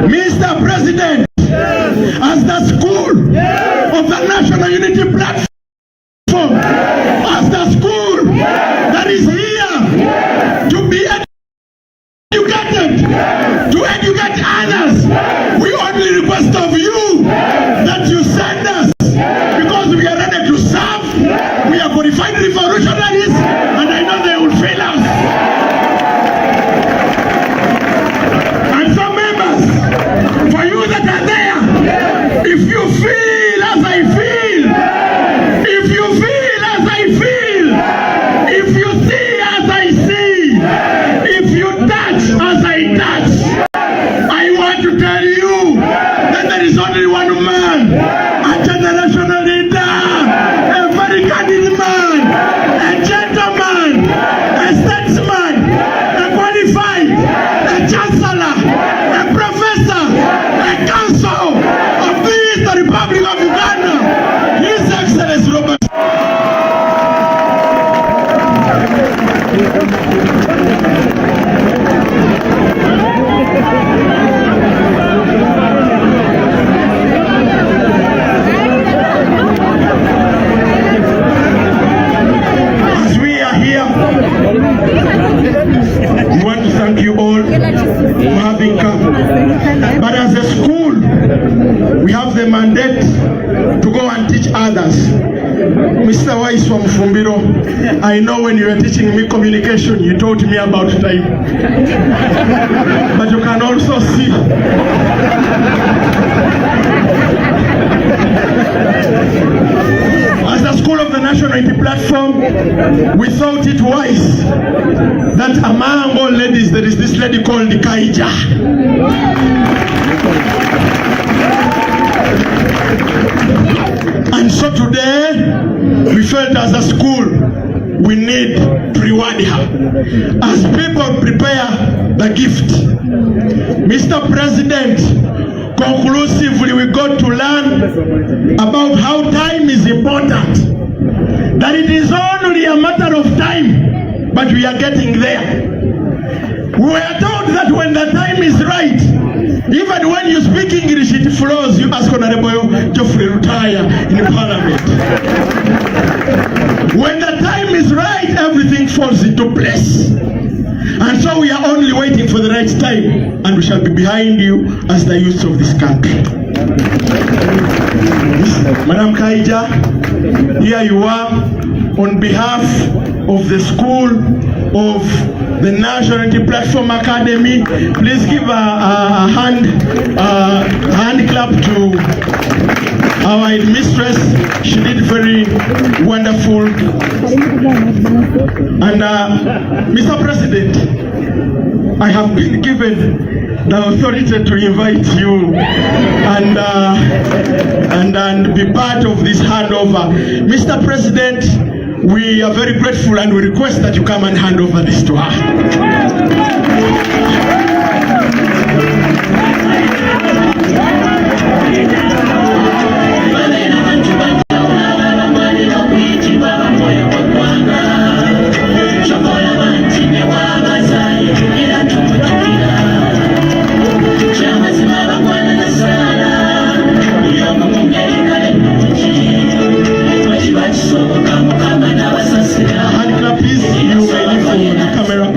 Mr. President, as the school of the National Unity Platform, as the school that is here to be educated, to educate others, we only request of you that you send us, because we are ready to serve. We are qualified revolutionaries, and I know they will fail us. And some members, for you that are there, if you feel as I feel, if you feel as I feel, if you see as I see, if you touch as I touch, I want to tell you that there is only one man, a generational leader, a very candid man, a gentleman, a statesman, a qualified, a chancellor, a professor, a council of the Republic of Uganda, His Excellency Robert. As we are here, we want to thank you all for having come. But as a school, we have the mandate to go and teach others. Mr. Wise from Fumbiro, I know when you were teaching me communication, you taught me about time. But you can also see as the School of the National Unity Platform, we thought it wise that among all ladies there is this lady called Kaija. And so today, we felt as a school, we need to reward her. As people prepare the gift, Mr. President, conclusively we got to learn about how time is important. That it is only a matter of time, but we are getting there. We were told that when the time is right, even when you speak English, it flows. You ask Honorable Geoffrey Rutaya in Parliament. When the time is right, everything falls into place. And so we are only waiting for the right time, and we shall be behind you as the youth of this country. Madam Kaija, here you are on behalf of the school of the National Unity Platform Academy. Please give a hand clap to our headmistress. She did very wonderful. And Mr. President, I have been given the authority to invite you and be part of this handover. Mr. President, we are very grateful and we request that you come and hand over this to her. Hand clap, please. You may leave for the camera.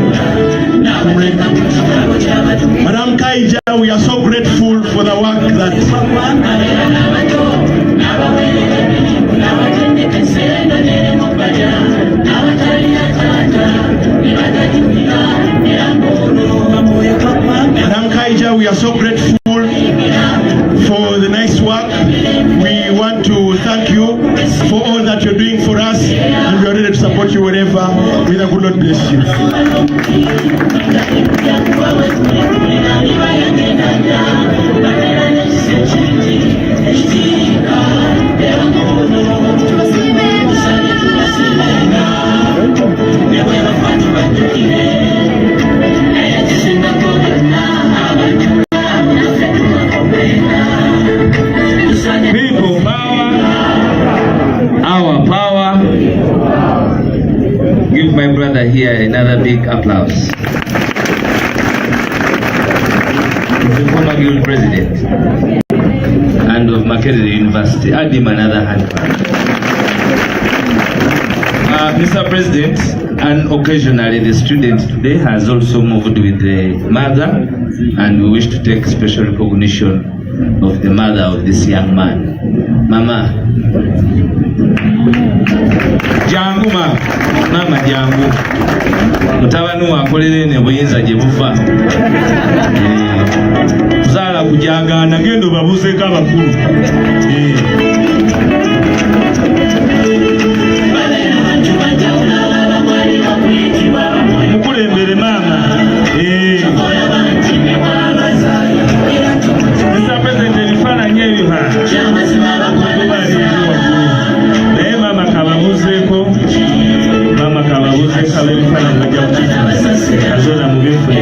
and we are ready to support you wherever. May the good Lord bless you. People power, our power. Give my brother here another big applause. He's the former guild president and of Makerere University. Add him another hand clap. Mr. President, and occasionally the student today has also moved with the mother, and we wish to take special recognition of the mother of this young man. Mama. Jangu mama jangu. Mutabanu akolere ne buyinza gye bufa. Kuzaala kujagana gendo babuzeko abakulu. Mukulembere mama. Mr. President, ebifaananyi ebyo naye mama kababuzeeko abebifaananyi bajja kukazola mu byenfune.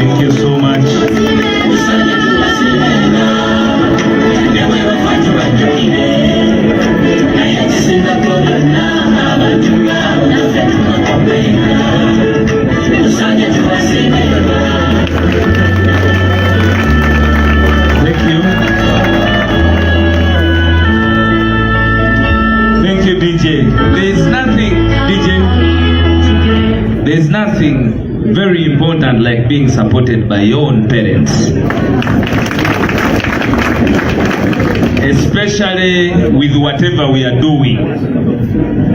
Thank you so much. Thank you, DJ. There's nothing very important like being supported by your own parents. Especially with whatever we are doing.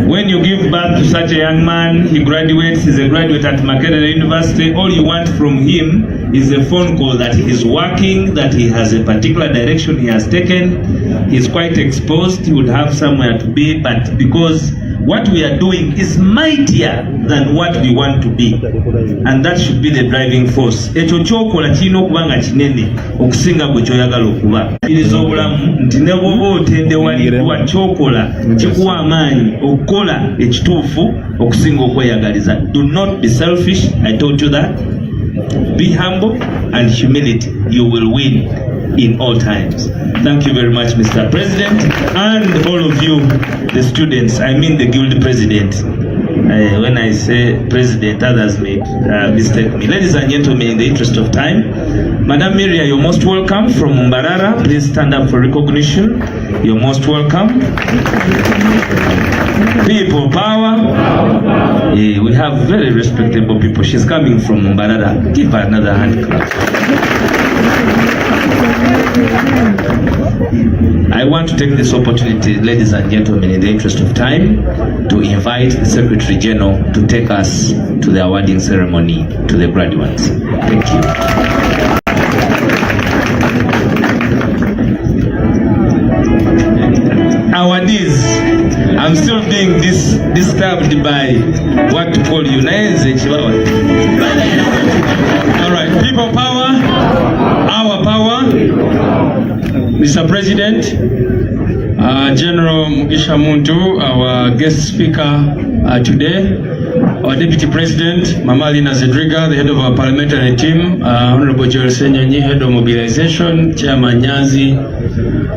When you give birth to such a young man, he graduates, he's a graduate at Makerere University, all you want from him is a phone call that he's working, that he has a particular direction he has taken, he's quite exposed, he would have somewhere to be, but because what we are doing is mightier than what we want to be, and that should be the driving force. Ekyo kyokola kirina okuba nga kinene okusinga gwe kyoyagala okuba. Iriza obulamu nti ne bw'oba otendewaliddwa kyokola kikuwa amaanyi okukola ekituufu okusinga okweyagaliza. Do not be selfish, I told you that. Be humble and humility. You will win in all times. Thank you very much, Mr. President, and all of you, the students, I mean the guild president. When I say president, others may mistake me. Ladies and gentlemen, in the interest of time, Madam Miria, you're most welcome from Mbarara. Please stand up for recognition. You're most welcome. People power. We have very respectable people. She's coming from Mbarara. Give her another hand clap. I want to take this opportunity, ladies and gentlemen, in the interest of time, to invite the Secretary General to take us to the awarding ceremony to the graduates. Thank you. Awardees, I'm still being disturbed by what to call you. All right, people power, our power. Mr. President, General Mugisha Muntu, our guest speaker today, our Deputy President, Mama Lina Zedriga, the head of our parliamentary team, Honorable Joel Senyanyi, head of mobilization, Chairman Nyazi,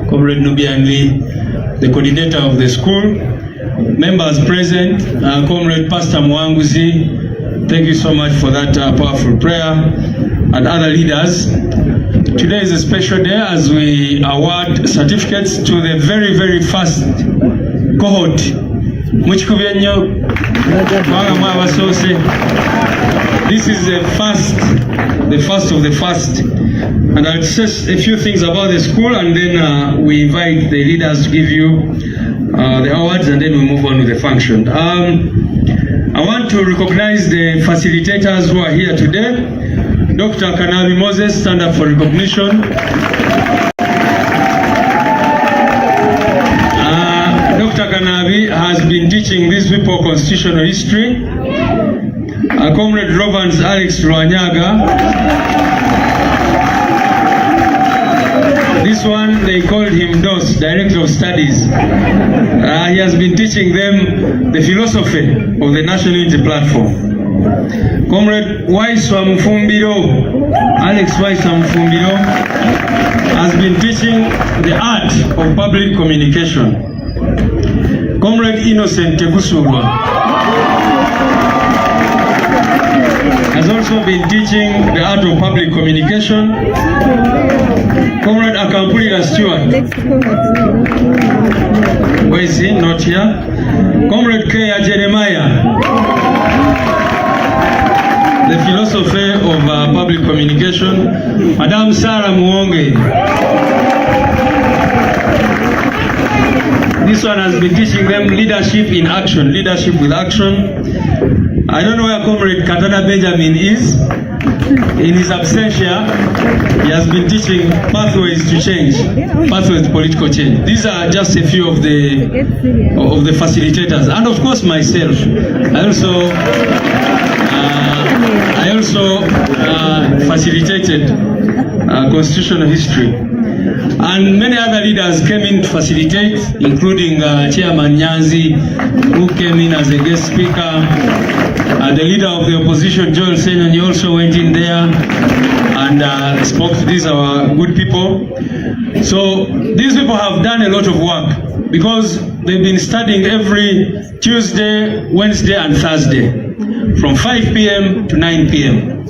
Comrade Nubianli, the coordinator of the school, members present, Comrade Pastor Mwanguzi, Thank you so much for that powerful prayer, and other leaders. Today is a special day as we award certificates to the very, very first cohort. This is the first of the first. And I'll say a few things about the school, and then we invite the leaders to give you the awards, and then we move on with the function. I want to recognize the facilitators who are here today. Dr. Kanabi Moses, stand up for recognition. Dr. Kanabi has been teaching these people constitutional history. Comrade Robans Alex Rwanyaga. This one, they called him DOS, Director of Studies. He has been teaching them the philosophy of the National Unity Platform. Comrade Waiswa Mfumbiro, Alex Waiswa Mfumbiro, has been teaching the art of public communication. Comrade Innocent Tegusulwa has also been teaching the art of public communication. Comrade Akampulira Stewart, where is he? Not here. Comrade Kea Jeremiah, the philosophy of public communication. Madam Sarah Muonge, this one has been teaching them leadership in action, leadership with action. I don't know where Comrade Katana Benjamin is. In his absentia, he has been teaching pathways to change, pathways to political change. These are just a few of the facilitators, and of course myself. I also facilitated constitutional history, and many other leaders came in to facilitate, including Chairman Nyanzi, who came in as a guest speaker. The leader of the opposition, Joel Senyonyi, also went in there and spoke to these our good people. So these people have done a lot of work because they've been studying every Tuesday, Wednesday and Thursday from 5 p.m. to 9 p.m.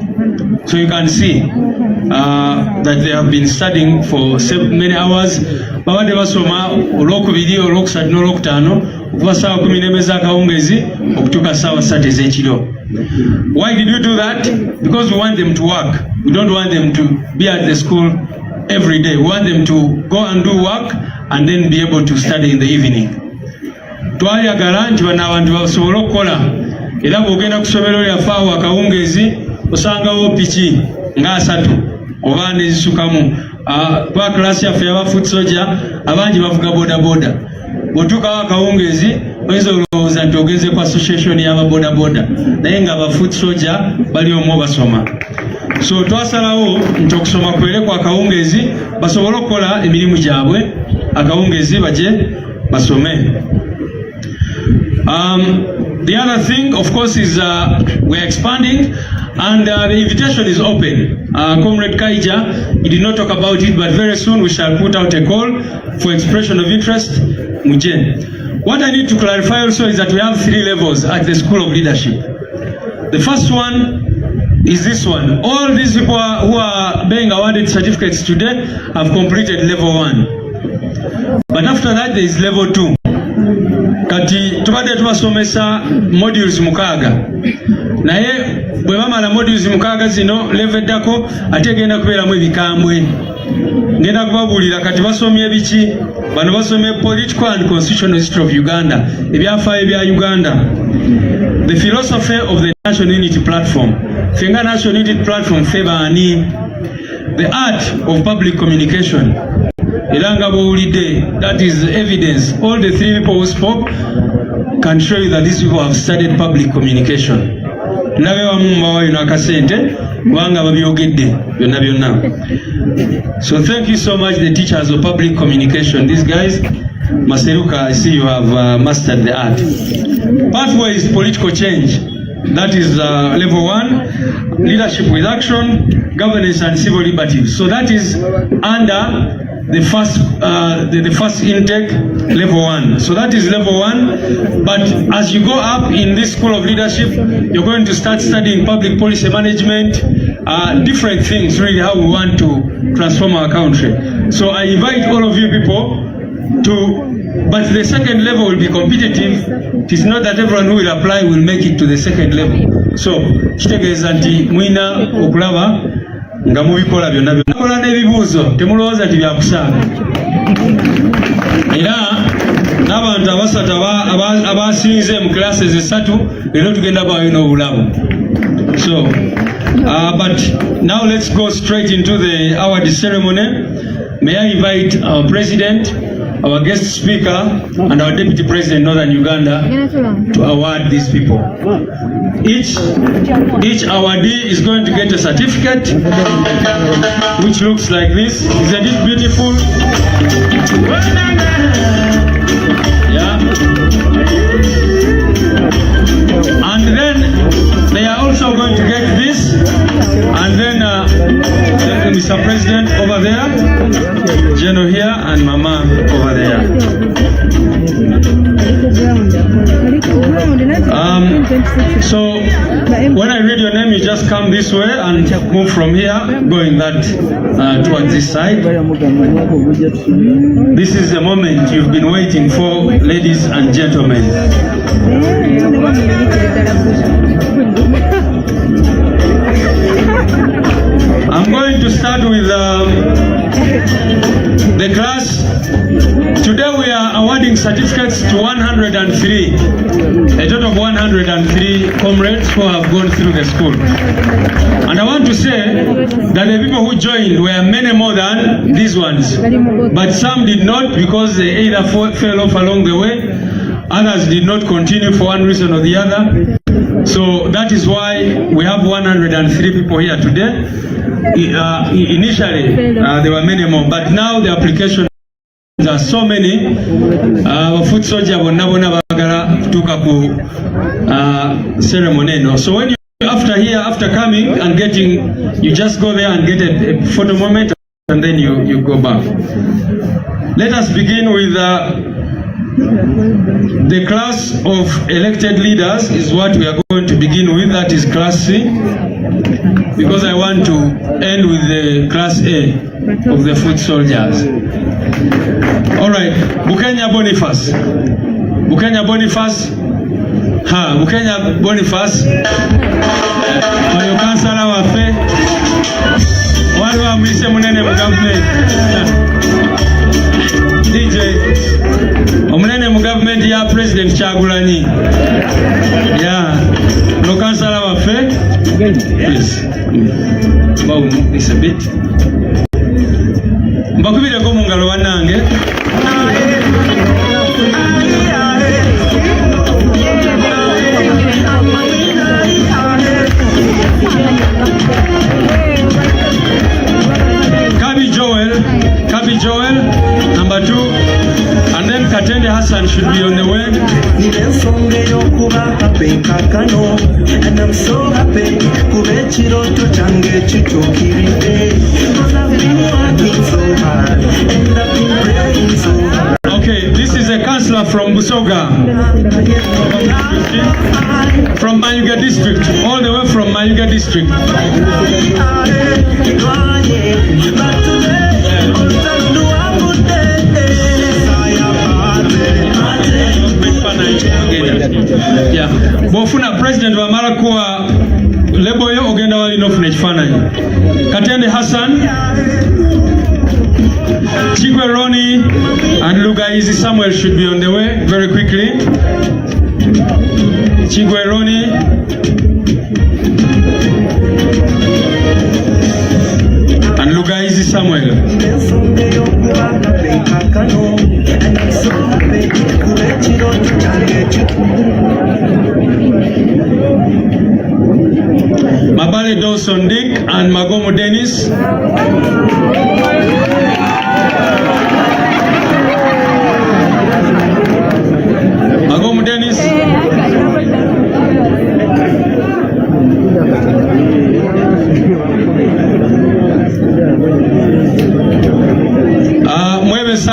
So you can see that they have been studying for many hours. Babade basoma olwokubiri olwokusatu n'olwokutaano okuva ssaawa 10 ez'akawungeezi okutuuka ssaawa 3 ez'ekiro. Why did we do that? Because we want them to work. We don't want them to be at the school every day. We want them to go and do work and then be able to study in the evening. Twayagala nti bano abantu basobole okukola, era bw'ogenda ku ssomero lyaffe awo akawungeezi osangawo piki nga 3 oba nezisukamu. Kwa klasi yaffe yaba foot soldier abangi bavuga boda boda. Bw'otuukawo akawungeezi oyinza olowooza nti ogenze ku association y'aba boda boda, naye nga aba foot soldier bali omwo basoma. So twasalawo nti okusoma kwere kwa akawungeezi basobole okukola emirimu gyabwe, akawungeezi baje basome. The other thing, of course, is we're expanding, and the invitation is open. Comrade Kaija, he did not talk about it, but very soon we shall put out a call for expression of interest. Muje. What I need to clarify also is that we have 3 levels at the School of Leadership. The first one is this one. All these people who are being awarded certificates today have completed level 1. But after that, there is level 2. Kati tubadde tubasomesa modules 6. Naye bwe bamala modules 6 zino level eddako ate genda kubeeramu ebikambwe. Ngenda kubabuulira kati basomye ebiki. Bano basomye political and constitutional history of Uganda, ebyafaayo ebya Uganda, the philosophy of the National Unity Platform. Fenga National Unity Platform febaani, the art of public communication. Elanga bowulidde, that is evidence. All the 3 people who spoke can show you that these people have studied public communication. Nabe wamu mbawayo nakasente kubanga babyogedde byonna byonna. So thank you so much, the teachers of public communication. These guys, Maseruka, I see you have mastered the art. Pathways political change. That is level 1, leadership with action, governance and civil liberties. So that is under the first intake, level 1. So that is level 1. But as you go up in this School of Leadership, you're going to start studying public policy management, different things, really, how we want to transform our country. So I invite all of you people but the second level will be competitive. It is not that everyone who will apply will make it to the second level. So, kitegeeza nti mwina okulaba nga mubikola byonna byonna n'ebibuuzo temulowooza nti byakusaaga. Era n'abantu abasatu abasinze mu classes esatu leero tugenda bayo n'obulamu. So, but now let's go straight into the award ceremony. May I invite our president, our guest speaker, and our deputy president Northern Uganda to award these people. Each awardee is going to get a certificate which looks like this. Isn't it beautiful? Yeah. And then they are also going to get this, and then Mr. President over there, General here, and Mama over there. So when I read your name, you just come this way and move from here, going that towards this side. This is the moment you've been waiting for, ladies and gentlemen. I'm going to start with the class. Today we are awarding certificates to 103, a total of 103 comrades who have gone through the school. And I want to say that the people who joined were many more than these ones, but some did not because they either fell off along the way, others did not continue for one reason or the other. So that is why we have 103 people here today. Initially, there were many more, but now the applications are so many. Foot soldier bonabona bagala tuka ku ceremony. So when you after coming and getting, you just go there and get a photo moment, and then you go back. Let us begin with the class of elected leaders is what we are going to begin with. That is class C, because I want to end with the class A of the foot soldiers. All right, Bukenya Boniface. Bukenya Boniface. Bukenya Boniface. Mayo kansala wafe. Wali wa mwise munene mu government. DJ. Omunene mu government ya President Kyagulanyi. Yeah. No kansala wafe. Please. Bow this a bit. Mbakubire ko mu ngalo wanange. Kabi Joel, number 2, and then Katende Hassan should be on the way. And I'm so happy. Okay, this is a councillor from Busoga, from Mayuga district, all the way from Mayuga district. Yeah. Bofuna president wa mara kuwa lebo yo ogenda wali no fune chifananyi. Katende Hassan, Chigwe Roni, and Lugaizi Samuel should be on the way very quickly. Chigwe Roni, and Lugaizi Samuel. Mabale Dawson Dick and Magomo Dennis. Magomo Dennis.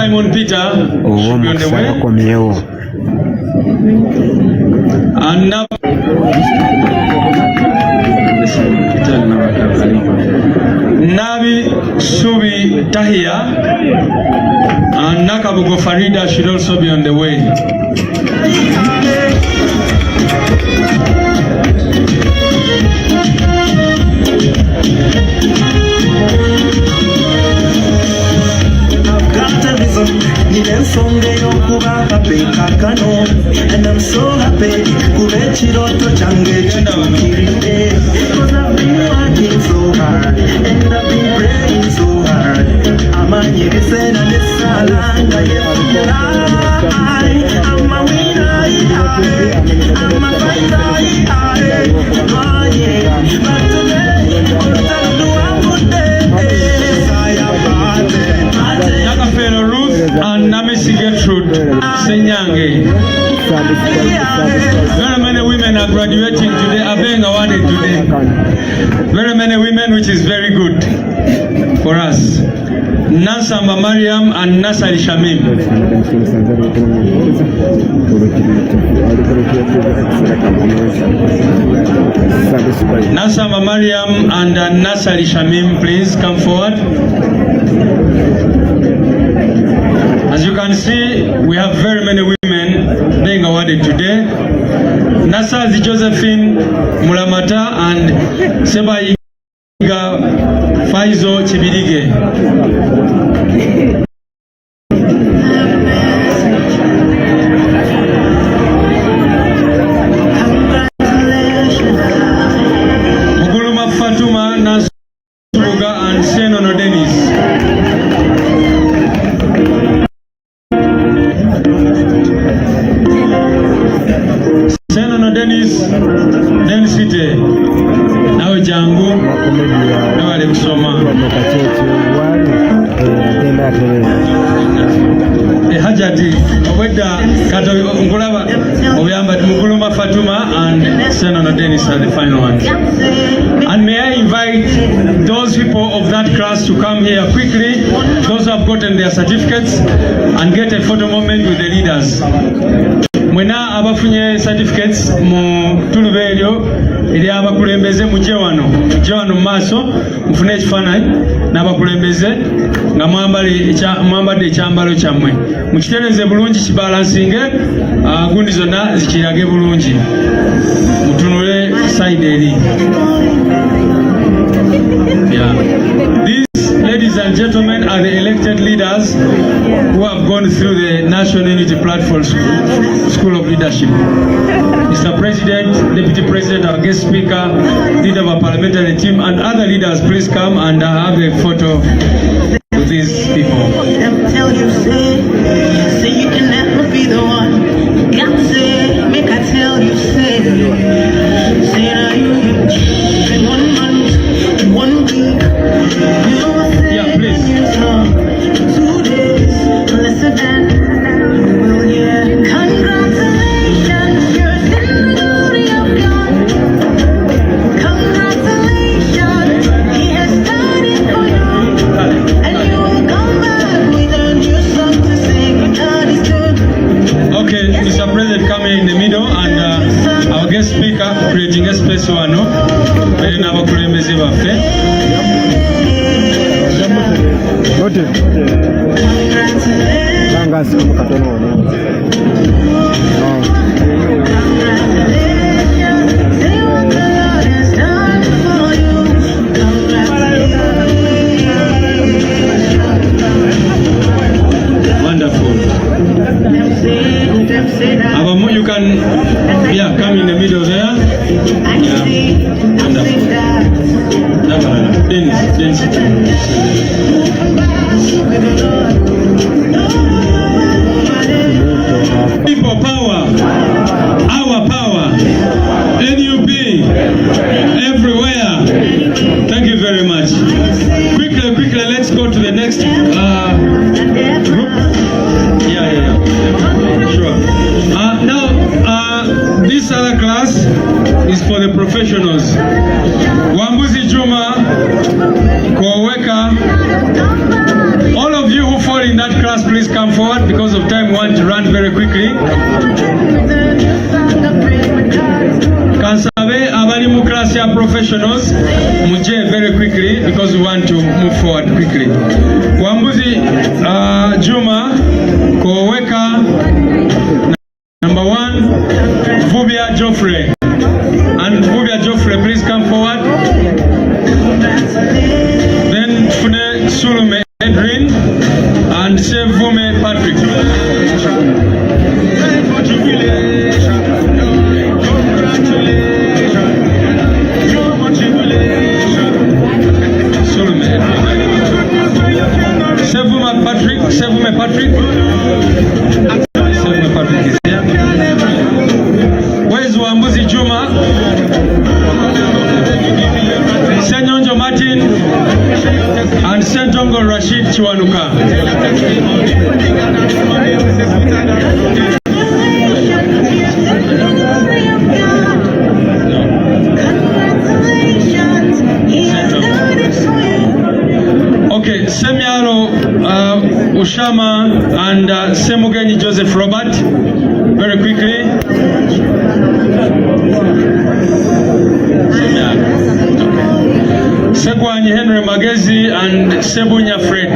Simon Peter should be on the way. And now Nabi Subi Tahia and Nakabugo Farida should also be on the way. And I'm so happy because I've been working so hard and I've been praying so hard. I'm a winner, I'm a fighter, but today I'm gonna do a good day. Ruth and Namisi Gertrude Senyange. Very many women are graduating today, are being awarded today. Very many women, which is very good for us. Nasamba Mariam and Nasari Shamim. Nasamba Mariam and Nasari Shamim, please come forward. As you can see, we have very many women being awarded today. Nasazi Josephine Mulamata and Sebaiga Faizo Chibidige. Muguluma Fatuma Nasuga and Senono Dennis. Density nawe jangu nawale kusoma hajati obwedda kata nkulaba obuyamba Muguluma Fatuma and Senono Dennis are the final ones. And may I invite those people of that class to come here quickly, those who have gotten their certificates, and get a photo moment with the leaders. Mwena abafunye certificates mu tulubeeryo eri abakulembeze mujje wano maaso mufune ekifaananyi n'abakulembeze nga mwambadde ekyambalo kyammwe mukitereeze bulungi kibalansinge gundi zonna zikirage bulungi mutunule side eri. Ladies and gentlemen, are the elected leaders who have gone through the National Unity Platform School of Leadership. Mr. President, Deputy President, our guest speaker, leader of our parliamentary team, and other leaders, please come and have a photo with these people. Tell you, say you can never be the one. God say, make I tell you, say now you in 1 month, 1 week. Yeah, please. 2 days, lesser than. Well, yeah, congratulations, you're in the glory of God. Congratulations, He has done it for you, and you will come back with a new song to sing. God is good. Okay, Mr. President, come here in the middle, and our guest speaker creating a space one. Very nabakulembeze baffe. Wonderful. You can, come in the middle there. Dennis. People power, our power, NUP, everywhere. Thank you very much. Quickly, let's go to the next group. Yeah. Sure. Now, this other class is for the professionals. Wambuzi Juma, Koweka, all of you who fall in that class, please come. forward. Because of time, we want to run very quickly. Kansabe abali mu class ya professionals muje very quickly because we want to move forward quickly. Wambuzi Juma Koweka number 1, Vubia Joffrey. And Vubia Joffrey, please come forward. Then Fune Sulume Edrin and Sevume Patrick. Sevume Patrick is here. Where's Wambuzi Juma? Senyonjo Martin and Sentongo Rashid Chiwanuka. Okay, Semiaro Ushama and Semugeni Joseph Robert, very quickly. Segwani Henry Magezi and Sebunya Fred.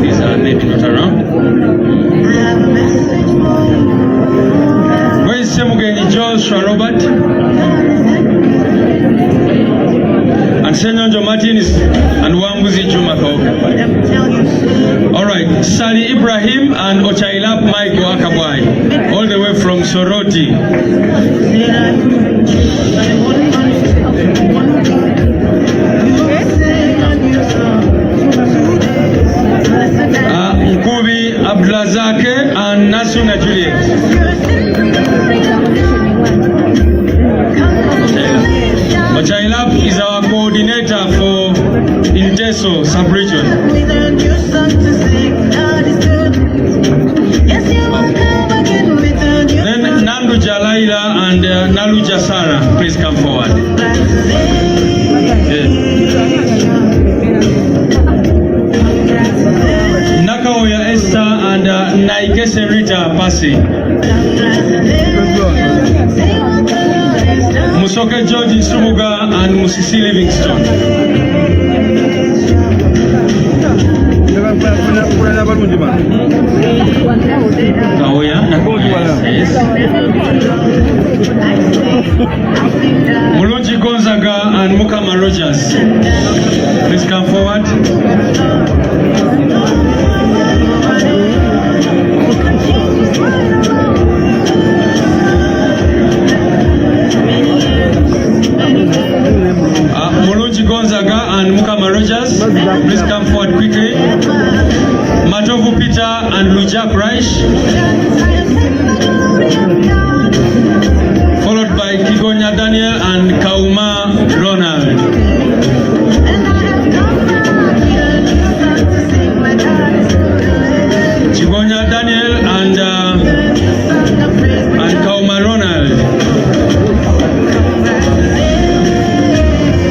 These are not around. Where is Semugeni Joshua Robert? And Senyonjo Martinez and Wambuzi Juma Kauka. Alright, Sali Ibrahim and Ochailap Mike Wakabwai, all the way from Soroti. Kubi Abdulazake and Nasuna Juliet. Ochailap is our coordinator for Inteso sub-region. Then Nandu Jalaila and Nalu Jasara, please come forward. Nakaoya Esther and Naikese Rita Pasi. Musoke George Sumuga and Musisi Livingstone. Mulunji Gonzaga and Mukama Rogers, please come forward. Mulunji Gonzaga and Mukama Rogers, please come forward quickly. Matovu Peter and Lujak Raish, followed by Kigonya Daniel and Kauma Ronald. Kigonya Daniel and Kauma Ronald.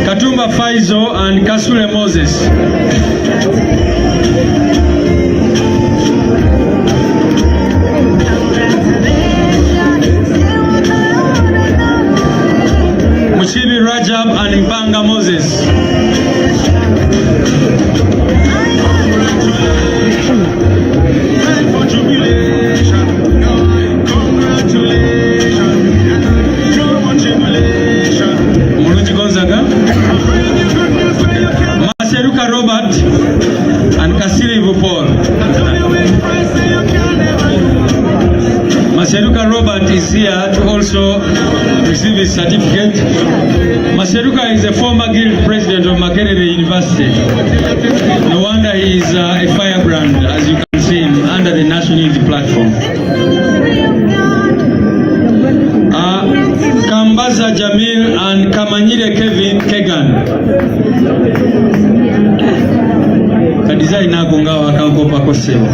Katumba Faizo and Kasule Moses. Mushibi Rajab and Impanga Moses. Mulunji Gonzaga. Maseruka Robert and Kasili Vupor. Maseruka Robert is here to also receive his certificate. Maseruka is a former guild president of Makerere University. No wonder he is a firebrand, as you can see him under the National Unity Platform. Kambaza Jamil and Kamanyire Kevin Kegan. Kadizai nakungawa kankopa kosewa.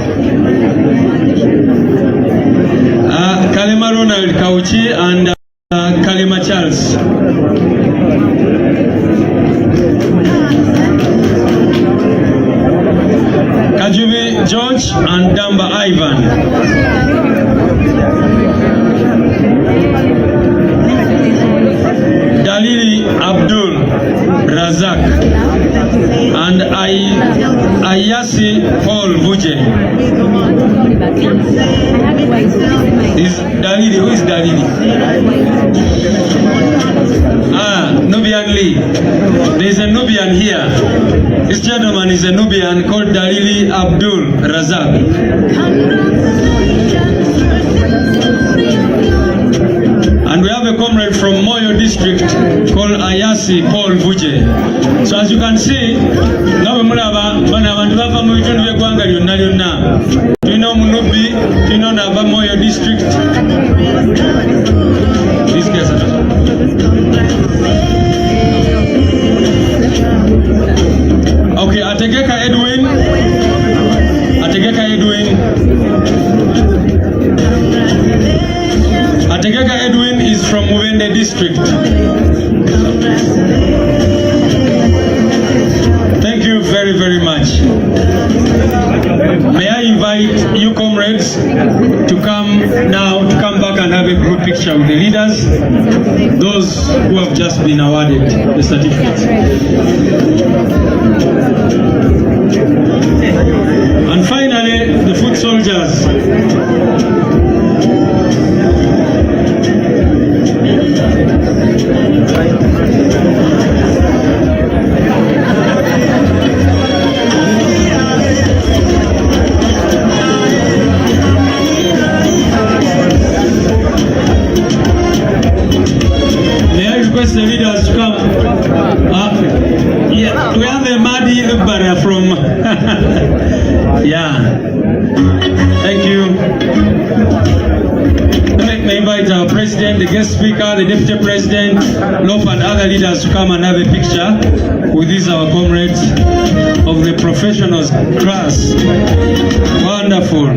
Kalema Ronald Kauchi and Kalema Charles. George and Damba Ivan. Dalili Abdul Razak and Ayasi Paul Vuje. Is Dalili? Who is Dalili? Nubian Lee. There is a Nubian here. This gentleman is a Nubian called Dalili Abdul Razak. And we have a comrade from Moyo district called Ayasi Paul Vuje. So as you can see, now we have Munubi, Moyo district. This guy. Okay, Ategeka Edwin. Ategeka Edwin is from Mubende district. Thank you very, very much. May I invite you comrades to come back and have a group picture with the leaders, those who have just been awarded the certificates. And finally, the foot soldiers. The leaders to come. Yeah, we have a Madi Barrier from. Yeah. Thank you. Let me invite our president, the guest speaker, the deputy president, Lop, and other leaders to come and have a picture with these our comrades of the professionals class. Wonderful.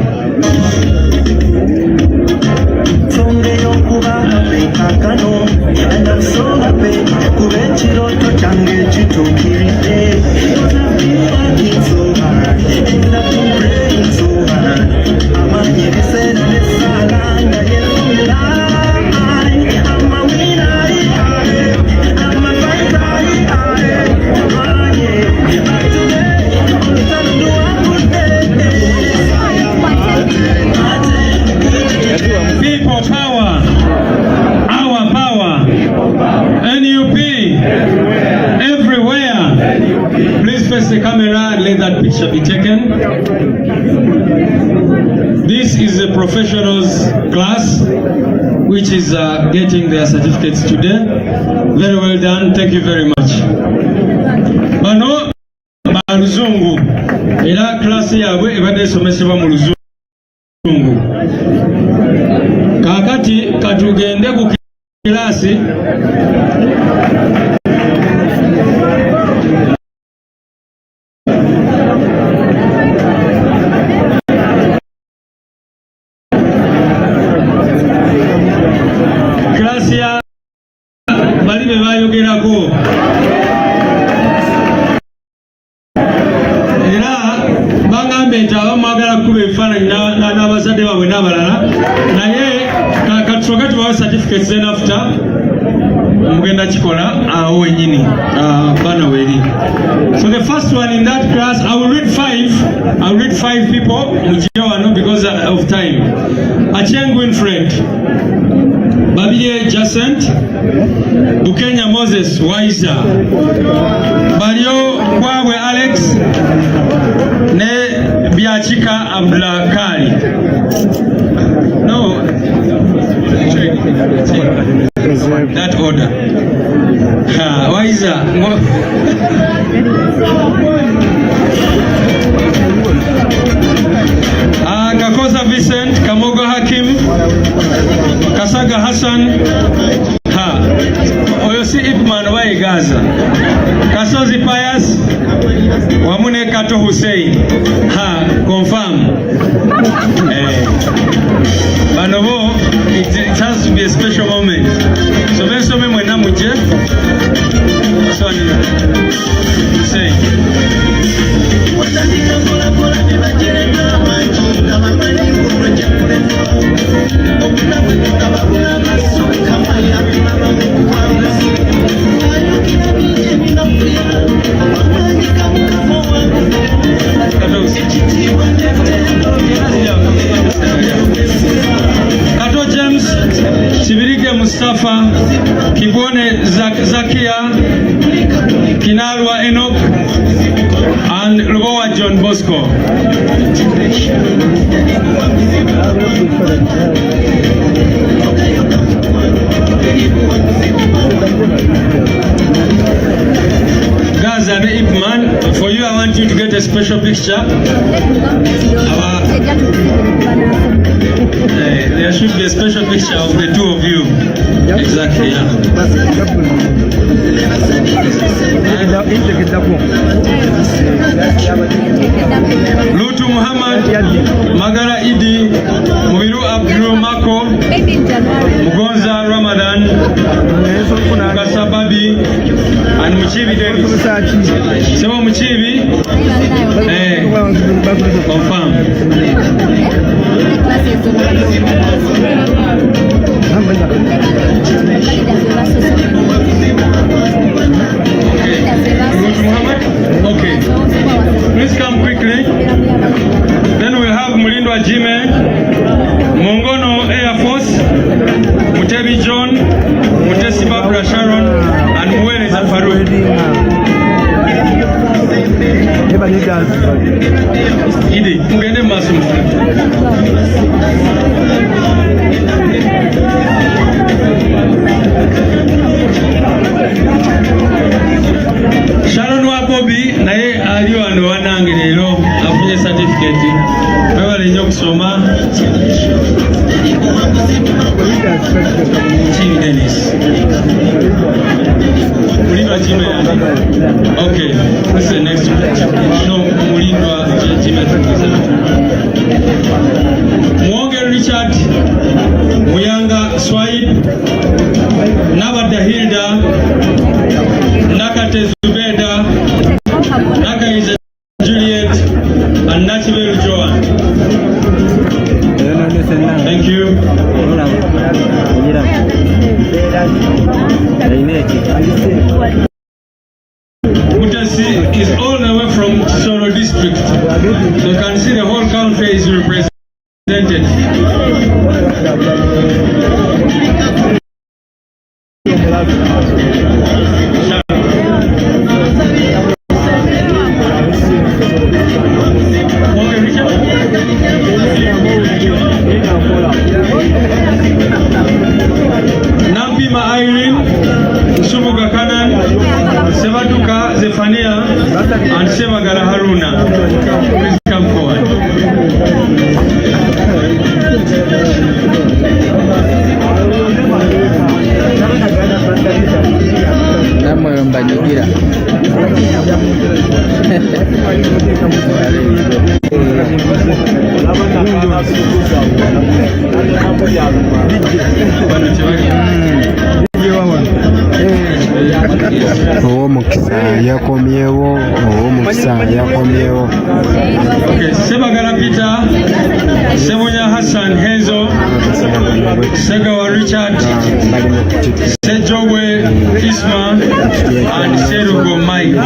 And I'm so happy kubechiroto change chitukirite working so hard and I'm praying so hard amanye bisera nesalanga yelula I'm a winner I'm a fighter but today I'm do a good day. People power. NUP everywhere. Please face the camera and let that picture be taken. This is the professionals class which is getting their certificates today. Very well done. Thank you very much. Bano baluzungu era class yabwe ebadde somesebwa mu luzungu. Kakati katugende ku klasi ya bali be bayogerako era bagambe nti abamwagala kuba ebifaananyi n'abazadde baabwe n'abalala naye katusoke tubawe certificates after mugenda kikola awo wenyini bana weri. So the first one in that class, I will read five people mujia because of time. Achieng Winfred, Babie Jacent, Bukenya Moses Waiza, Bario Kwawe Alex, ne Biachika Abdulakari. No, that order. Waiza. Kakoza Vincent, Kamogo Hakim, Kasaga Hassan, Oyosi Ipman Waigaza, Kasozi Pius, Wamune Kato Hussein, confirm. Banovo, it has to be a special moment. So when someone went up with Jeff, Hussein. Nalwa Enoch and Lubowa John Bosco. Gaza and Ipman, for you I want you to get a special picture. There should be a special picture of the two of you. Exactly, yeah. Lutu Muhammad, Magara Idi, Mubiru Abdul Mako, Mugonza Ramadan, Kasababi, and Muchibi Dennis. Sema Muchibi? Confirm. Okay. Please come quickly. Then we'll have Mulindo Ajime, Mongono Air Force, Mutebi John, Mutesi Barbara Sharon, and Muwele Zafaru. Idi, mugende maso. Sharon wa Bobi naye aliyo ando wanange lero afunye certificate. Baba lenyo kusoma. Chief Dennis. Mulindo Ajime. Okay, this is the next one. No, Mulindo Ajime. Mwonge Richard, Muyanga Swaib, Nabada Hilda, Nakate Zubeda, Nakaiza Juliet, and Nachibel Joan. Thank you. Mutasi is all the way from Soro district. So you can see the whole country is represented. Nampima Irene, Subuga Kanan, Sevaduka Zephania, and Sevagala Haruna. Please come forward. Okay, Sebagala Peter, Semunya Hassan Hezo, Segawa Richard, Sejowe Isma, and Serugo Mike.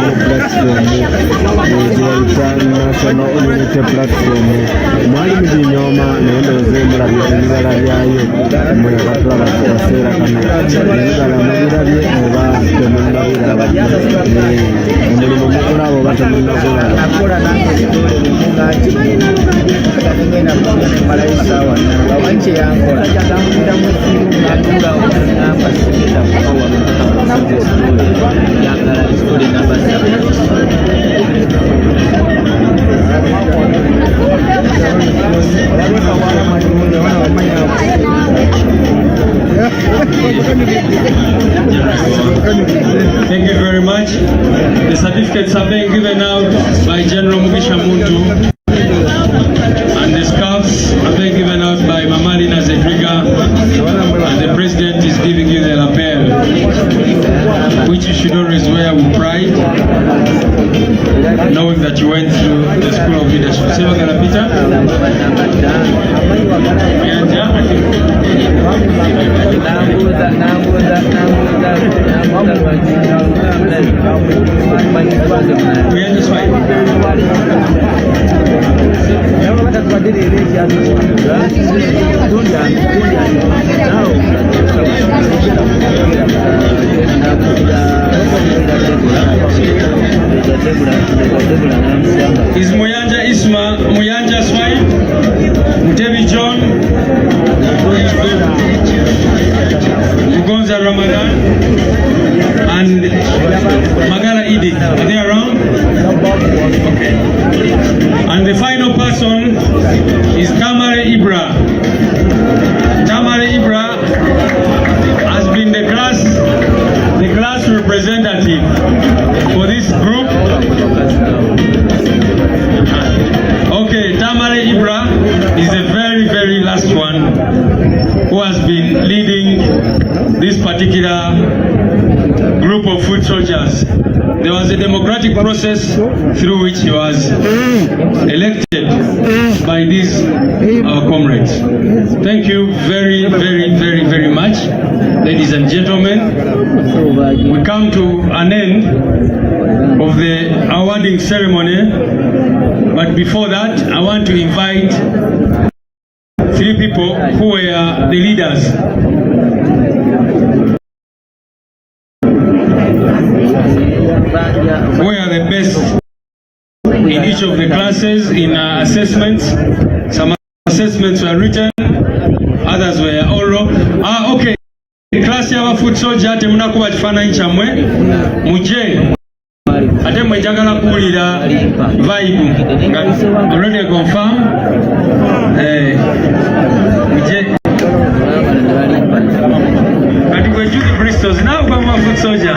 Thank you very much. The certificates are being given out by General Mugisha Muntu, and the scarves are being given out by Mamalina Zedriga, and the President is giving you the lapel, which you should always wear with pride. Now told that you went to the School of Leadership. Sema Galapita. Muyanja, I think. Muyanja Swai. Is Muyanja Isma, Muyanja Swai, Mutebi John, Mugonza Ramadan, and Magala Idi. Are they around? Okay. And the final person is Tamare Ibra. Tamare Ibra has been the class representative for this group. Okay, Tamare Ibra is the very last one who has been leading this particular group of foot soldiers. There was a democratic process through which he was elected by these comrades. Thank you very much, ladies and gentlemen. We come to an end of the awarding ceremony, but before that, I want to invite 3 people who were the leaders. Who are the best in each of the classes in assessments. Some assessments were written, others were oral. Okay. Class ya foot soldier temuna kuba kifaananyi kyammwe muje ate mwejagala kuwulira vibe nga already confirm muje kati gwe Judy Bristol naawe kwa foot soldier.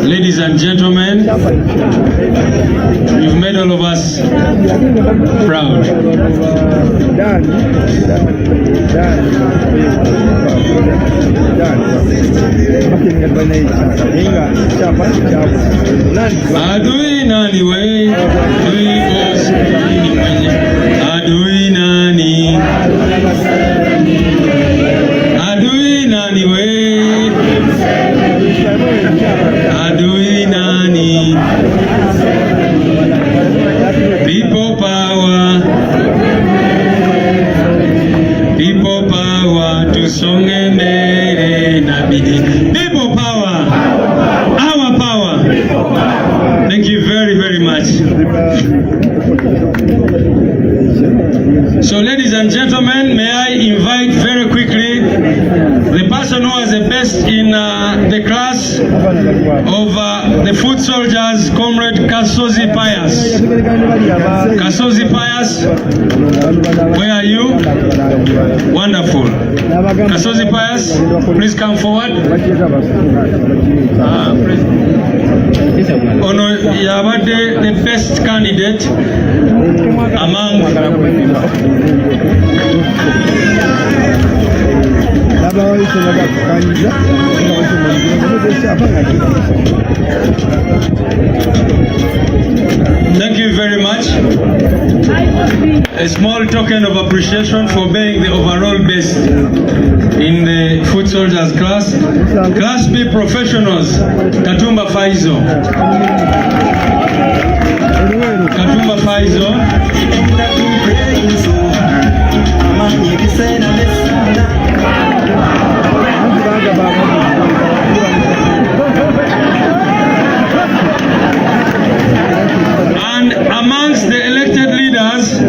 Ladies and gentlemen, you've made all of us proud. Adui nani we, adui boss, adui nani, adui nani we. Adui nani? People power. People power to songe mere nabidi. People power. Our power. Thank you very much. So ladies and gentlemen, may I invite very quickly the person who was the best in the class of the foot soldiers, Comrade Kasozi Pius. Kasozi Pius, where are you? Wonderful. Kasozi Pius, please come forward. Ono yabade the best candidate among Thank you very much. a small token of appreciation for being the overall best in the foot soldiers class. Class B professionals, Katumba Faizo. Katumba Faizo. And amongst the elected leaders,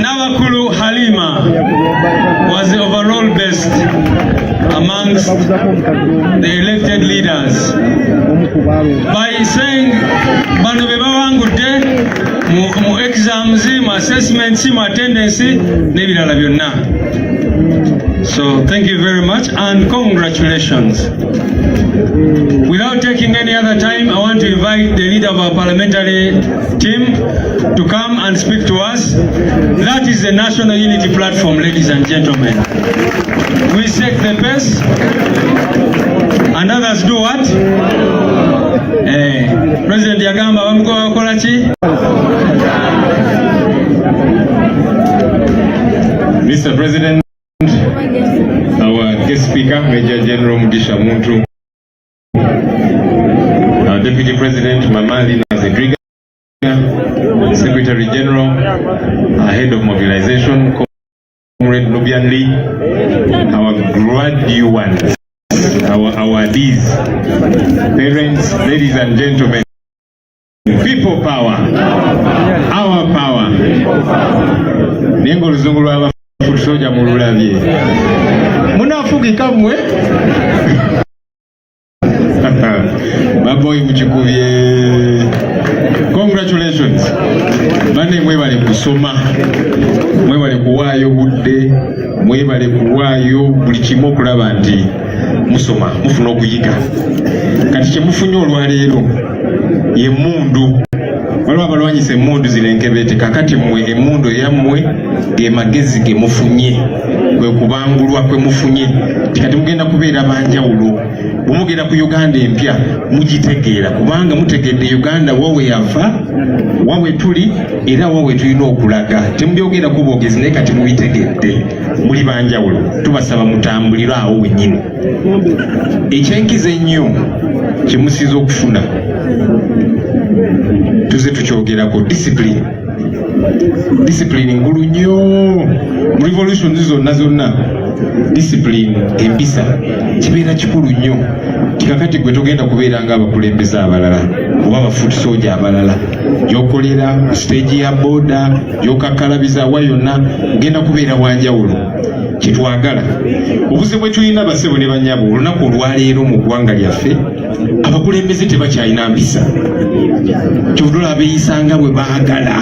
Nabakulu Halima was the overall best amongst the elected leaders by saying bano bebawangudde mu exams, mu assessments, mu attendance n'ebirala byonna. So thank you very much and congratulations. Without taking any other time, I want to invite the leader of our parliamentary team to come and speak to us. That is the National Unity Platform, ladies and gentlemen. We set the pace and others do what? President Yagamba Wamgo Kolachi. Mr. President, our guest speaker, Major General Mugisha Muntu, our Deputy President, Mamali Nazedriga, Secretary General, our Head of Mobilization, Comrade Nubian Lee, our graduates, our awardees, parents, ladies and gentlemen, people power, our power. Nengo luzungu lwa foot soldier mululabye. Munafugika mwe? Baboy muchikubye. Congratulations. Bane mwebale kusoma. Mwebale kuwayo budde. Mwebale kuwayo buli kimu okulaba nti musoma mufuna okuyiga. Kati kye mufunye olwaleero ye mundu. Waliwo abalwanyisa emmundu zirenkebete kakati mmwe emmundu yammwe ge magezi ge mufunye kwe kubangulwa kwe mufunye tikati mugenda kubeera banjawulo bumugenda ku Uganda empya mugitegeera kubanga mutegedde Uganda wawe yava wawe tuli era wawe tulina okulaga temubyogera ku bwogezi naye kati mubitegedde muli banjawulo tubasaba mutambulire awo wennyini ekyenkiza ennyo kye musiiza okufuna tuze tukyogerako discipline ngulu nnyo revolution zonna discipline embisa kibeera kikulu nnyo tikakati gwe togenda kubeera nga abakulembeza abalala oba abafoot soldier abalala gyokolera stage ya boda gyokakalabiza wa yonna ogenda kubeera wanjawulo kitwagala obuzibu bwe tulina basebo ne banyabo olunaku olwaleero mu ggwanga lyaffe abakulembeze tebakyalina mpisa kyodula abeeyisanga bwe baagala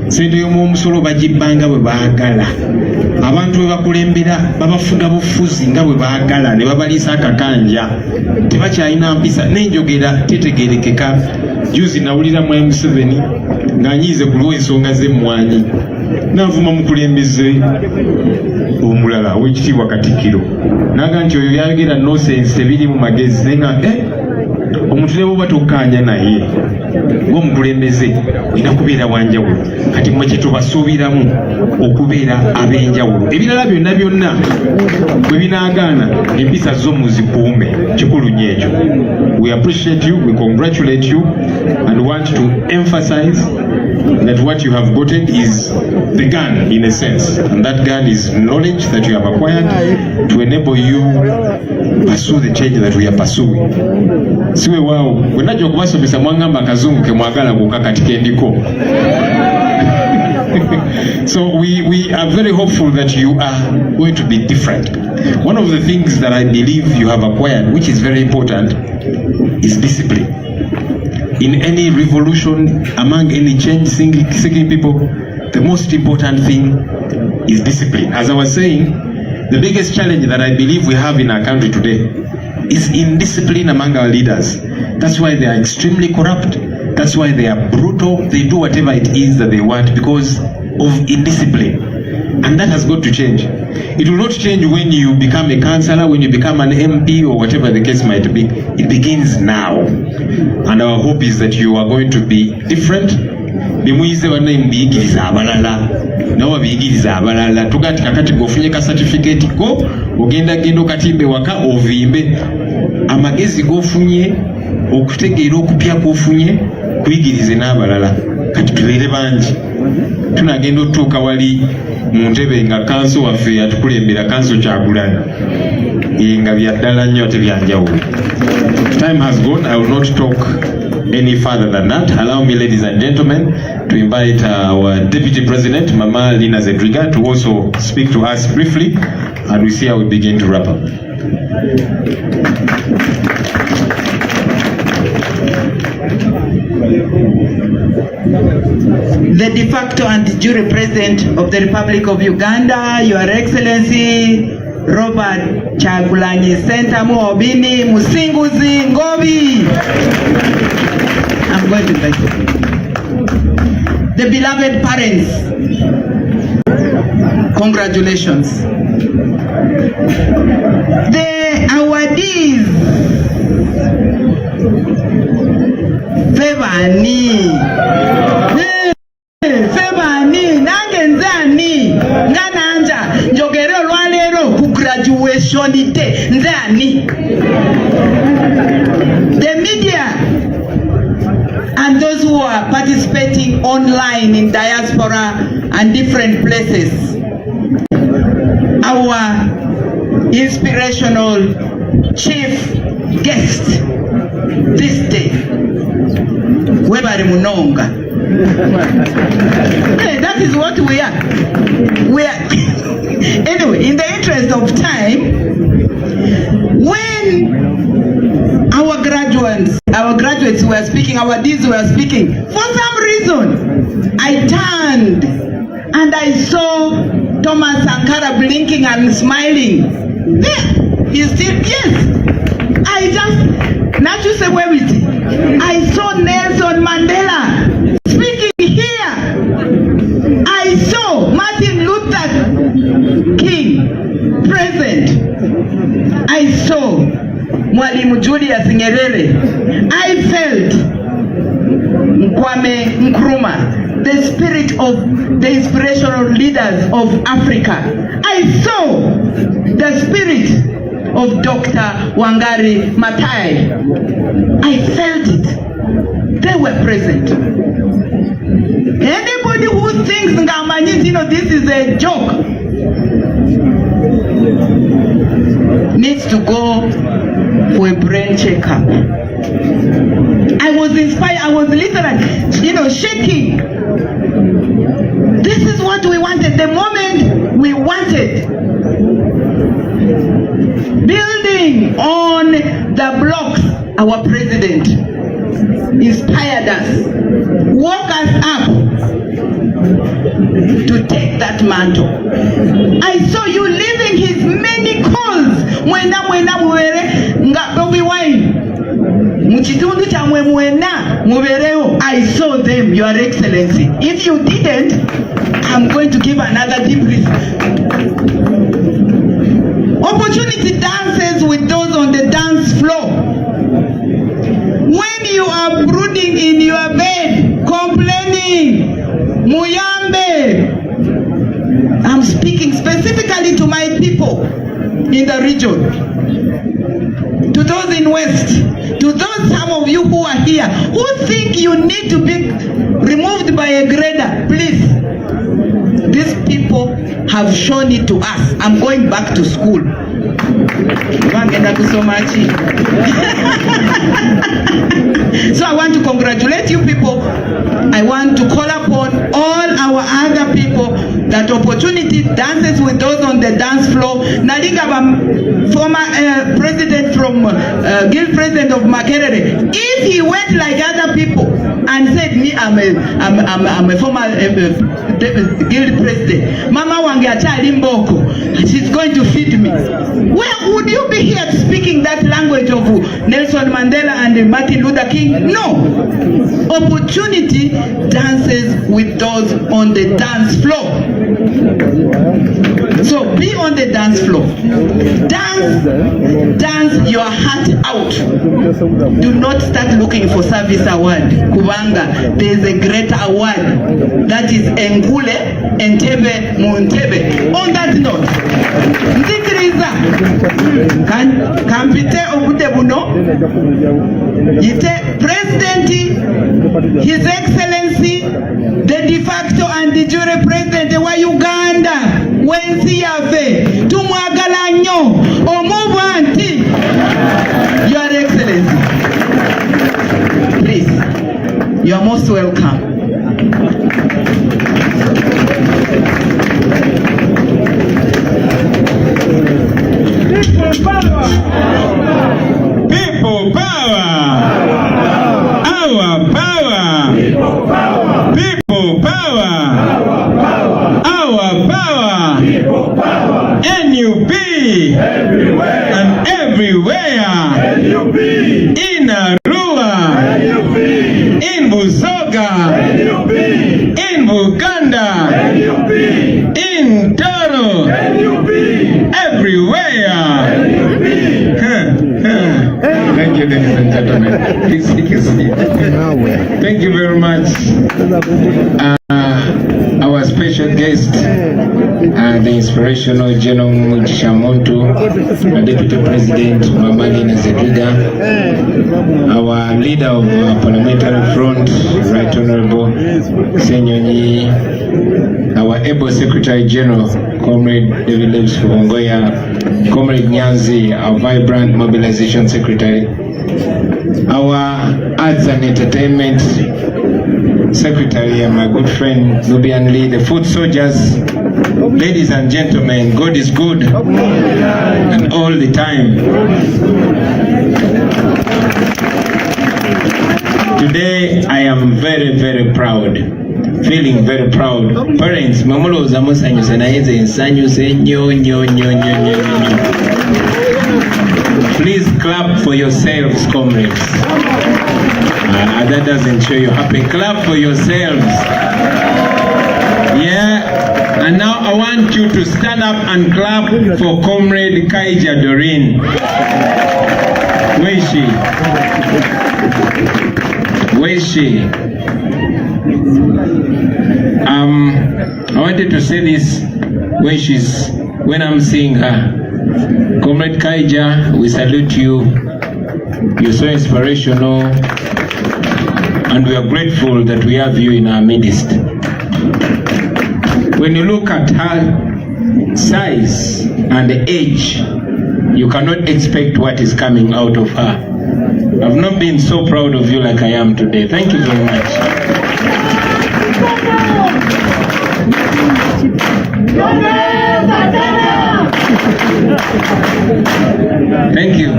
sente y'omusolo bagibbanga bwe baagala abantu bwe bakulembera babafuga bufuzi nga bwe baagala ne babaliisa akakanja tebakyalina mpisa n'enjogera tetegerekeka juzi nawulira mu M7 ng'anyiize ku lw'ensonga z'emmwanyi n'avuma mukulembeze omulala w'ekitiibwa Katikkiro naga nti oyo yayogera nonsense tebiri mu magezi naye nga omuntu ne bw'oba tokkaanya naye ng'omukulembeze olina kubeera wanjawulo kati mmwe kye tubasuubiramu okubeera ab'enjawulo ebirala byonna bwe binaagaana empisa zo muzikuume kikulu nnyo ekyo. We appreciate you, we congratulate you and want to emphasize that what you have gotten is the gun in a sense, and that gun is knowledge that you have acquired to enable you pursue the change that we are pursuing. Siwe wao wenajja okubasomesa mwangamba akazungu ke mwagala kukakati kendiko. So we are very hopeful that you are going to be different. One of the things that I believe you have acquired, which is very important, is discipline. In any revolution, among any change-seeking people, the most important thing is discipline. As I was saying, the biggest challenge that I believe we have in our country today is indiscipline among our leaders. That's why they are extremely corrupt. That's why they are brutal. They do whatever it is that they want because of indiscipline. And that has got to change. It will not change when you become a councillor, when you become an MP or whatever the case might be. It begins now. And our hope is that you are going to be different bemuyize bannaye mubiyigiriza abalala nabo babiyigiriza abalala tugati kakati gofunye ka certificate ko ogenda okatimbe waka ovimbe amagezi gofunye okutegeera okupya kofunye kuyigirize n'abalala kati tubeere bangi tunagenda otuuka wali mu ntebe nga kanso waffe atukulembera kanso Kyagulanyi nga byaddala nnyo tebyanjawulo. Time has gone. I will not talk any further than that. Allow me, ladies and gentlemen, to invite our Deputy President, Mama Lina Zedriga, to also speak to us briefly, and we see how we begin to wrap up. The de facto and de jure President of the Republic of Uganda, Your Excellency Robert Kyagulanyi Ssentamu Obini Musinguzi Ngobi. I'm going to thank you. The beloved parents, congratulations. The awardees, Febani, Nangenzani, Ngananja, Njogero Lwalero, ku graduation ite, Nzani. The media and those who are participating online in diaspora and different places. Our inspirational chief guest this day, Webari Munonga. Hey, that is what we are. Anyway, in the interest of time, when our graduates were speaking, our deans were speaking, for some reason, I turned and I saw Thomas Sankara blinking and smiling. There, he's still, yes. I just, not to say where is it? I saw Nelson Mandela speaking here. I saw Martin Luther King present. I saw Mwalimu Julius Nyerere. I felt Kwame Nkrumah, the spirit of the inspirational leaders of Africa. I saw the spirit of Dr. Wangari Maathai. I felt it. They were present. Anybody who thinks, this is a joke, needs to go for a brain checkup. I was inspired. I was literally, shaking. This is what we wanted. The moment we wanted. Building on the blocks, our president inspired us, woke us up to take that mantle. I saw you leaving his many calls. I saw them, Your Excellency. If you didn't, I'm going to give another debrief. Opportunity dances with those on the dance floor. When you are brooding in your bed, complaining, Muyambe, I'm speaking specifically to my people in the region, to those in West, to those some of you who are here, who think you need to be removed by a grader, please. These people have shown it to us. I'm going back to school. So I want to congratulate you people. I want to call upon all our other people that opportunity dances with those on the dance floor. Nalinga, former president from Guild President of Makerere, if he went like other people and said, me, I'm a former Guild President, Mama Wange Achalimboko, she's going to feed me. Where would you be here speaking that language of Nelson Mandela and Martin Luther King. No. Opportunity dances with those on the dance floor. So be on the dance floor. Dance your heart out. Do not start looking for service award. Kubanga, there is a greater award that is Engule, Entebbe, Muntebbe. On that note, Nzikiriza, Kampite Obutebuno, Yite President, His Excellency, the de facto and de jure President wa Uganda, Wensi Yafe, Tumwagala Nyo, Omubanti, Your Excellency. Please, you are most welcome. People power. Our power. People power. Our power. NUP. And everywhere. In Arua. In Busoga. In Buganda. In Toro. Everywhere. Thank you, ladies and gentlemen. Please take a seat. Thank you very much. Our special guest, the inspirational General Shamontu, Deputy President Mamali Nazedriga, our leader of Parliamentary Front, Right Honorable Senyonyi, our able Secretary General, Comrade David Leves Fongoya, Comrade Nyanzi, our vibrant mobilization secretary, our arts and entertainment secretary, and my good friend Nubian Lee, the foot soldiers, ladies and gentlemen, God is good and all the time. Today I am very, very proud. Feeling very proud. Parents, mamulo zamusanyu senaenze insanyu se nyo. Please clap for yourselves, comrades. That doesn't show you happy. Clap for yourselves. Yeah. And now I want you to stand up and clap for Comrade Kaija Doreen. Where is she? Where is she? I wanted to say this when I'm seeing her. Comrade Kaija, we salute you. You're so inspirational, and we are grateful that we have you in our midst. When you look at her size and age, you cannot expect what is coming out of her. I've not been so proud of you like I am today. Thank you very much. Thank you.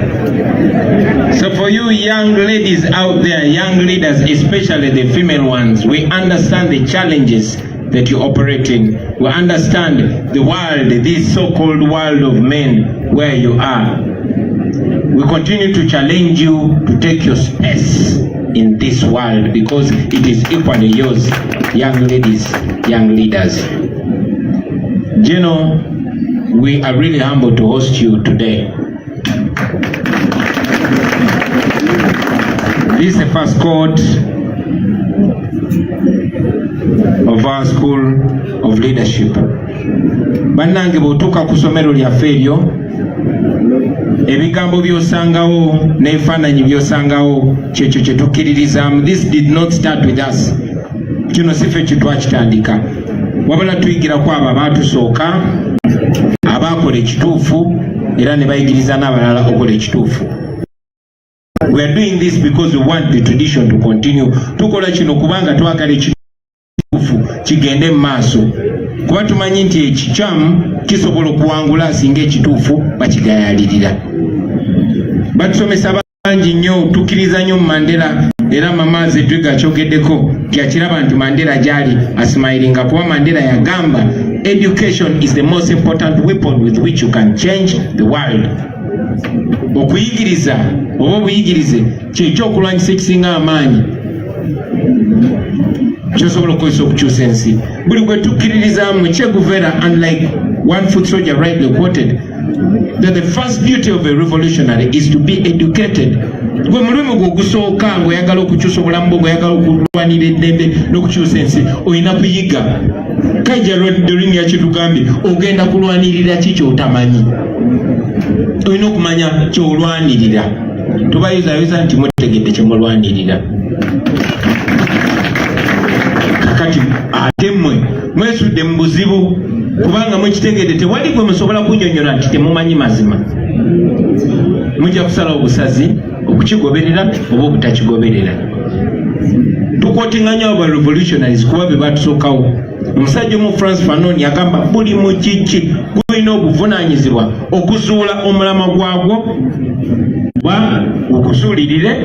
So for you young ladies out there, young leaders, especially the female ones, we understand the challenges that you operate in. We understand the world, this so-called world of men where you are. We continue to challenge you to take your space in this world because it is equally yours, young ladies, young leaders. Geno, we are really humbled to host you today. This is the first court of our school of leadership. Bannange bw'otuuka ku ssomero lyaffe eryo, ebigambo by'osangawo n'ebifaananyi by'osangawo kyekyo kye tukkiririzaamu. This did not start with us. Kino si ffe kye twakitandika, wabula tuyigirako abo abaatusooka abaakola ekituufu era ne bayigiriza n'abalala okola ekituufu. We are doing this because we want the tradition to continue. Tukola kino kubanga twagala ekituufu kigende mu maaso, kuba tumanyi nti ekikyamu kisobola okuwangula singa ekituufu bakigayalirira. Batusomesa bangi nnyo, tukkiriza nnyo mu Mandela, era mama Zedriga akyogeddeko nti akiraba nti Mandela gyali asimilinga, kuba Mandela yagamba education is the most important weapon with which you can change the world. okuyigiriza oba obuyigirize kyekyokulwanyisa ekisinga amaanyi kyosobola okukozesa okukyusa ensi. Buli gwe tukkiririzaamu Che Guevara, unlike one foot soldier rightly quoted, that the first duty of a revolutionary is to be educated. Gwe mulimu gwe ogusooka ng'oyagala okukyusa obulamu bwo, ng'oyagala okulwanira eddembe n'okukyusa ensi, olina kuyiga. Kaija Doreen yakitugambye, ogenda kulwanirira ki ky'otamanyi? Olina okumanya ky'olwanirira. Tubayuzayuza nti mutegedde kye mulwanirira. Kakati ate mmwe mwesudde mu buzibu kubanga mwekitegedde tewali gwe musobola kunnyonnyola nti temumanyi mazima. Mujja kusala obusazi okukigoberera oba obutakigoberera. Tukwotinganya aba revolutionaries kuba be batusookawo. Omusajja omu France Fanon yagamba buli mukiki gulina obuvunaanyizibwa okuzuula omulama gwagwo oba oguzuulirire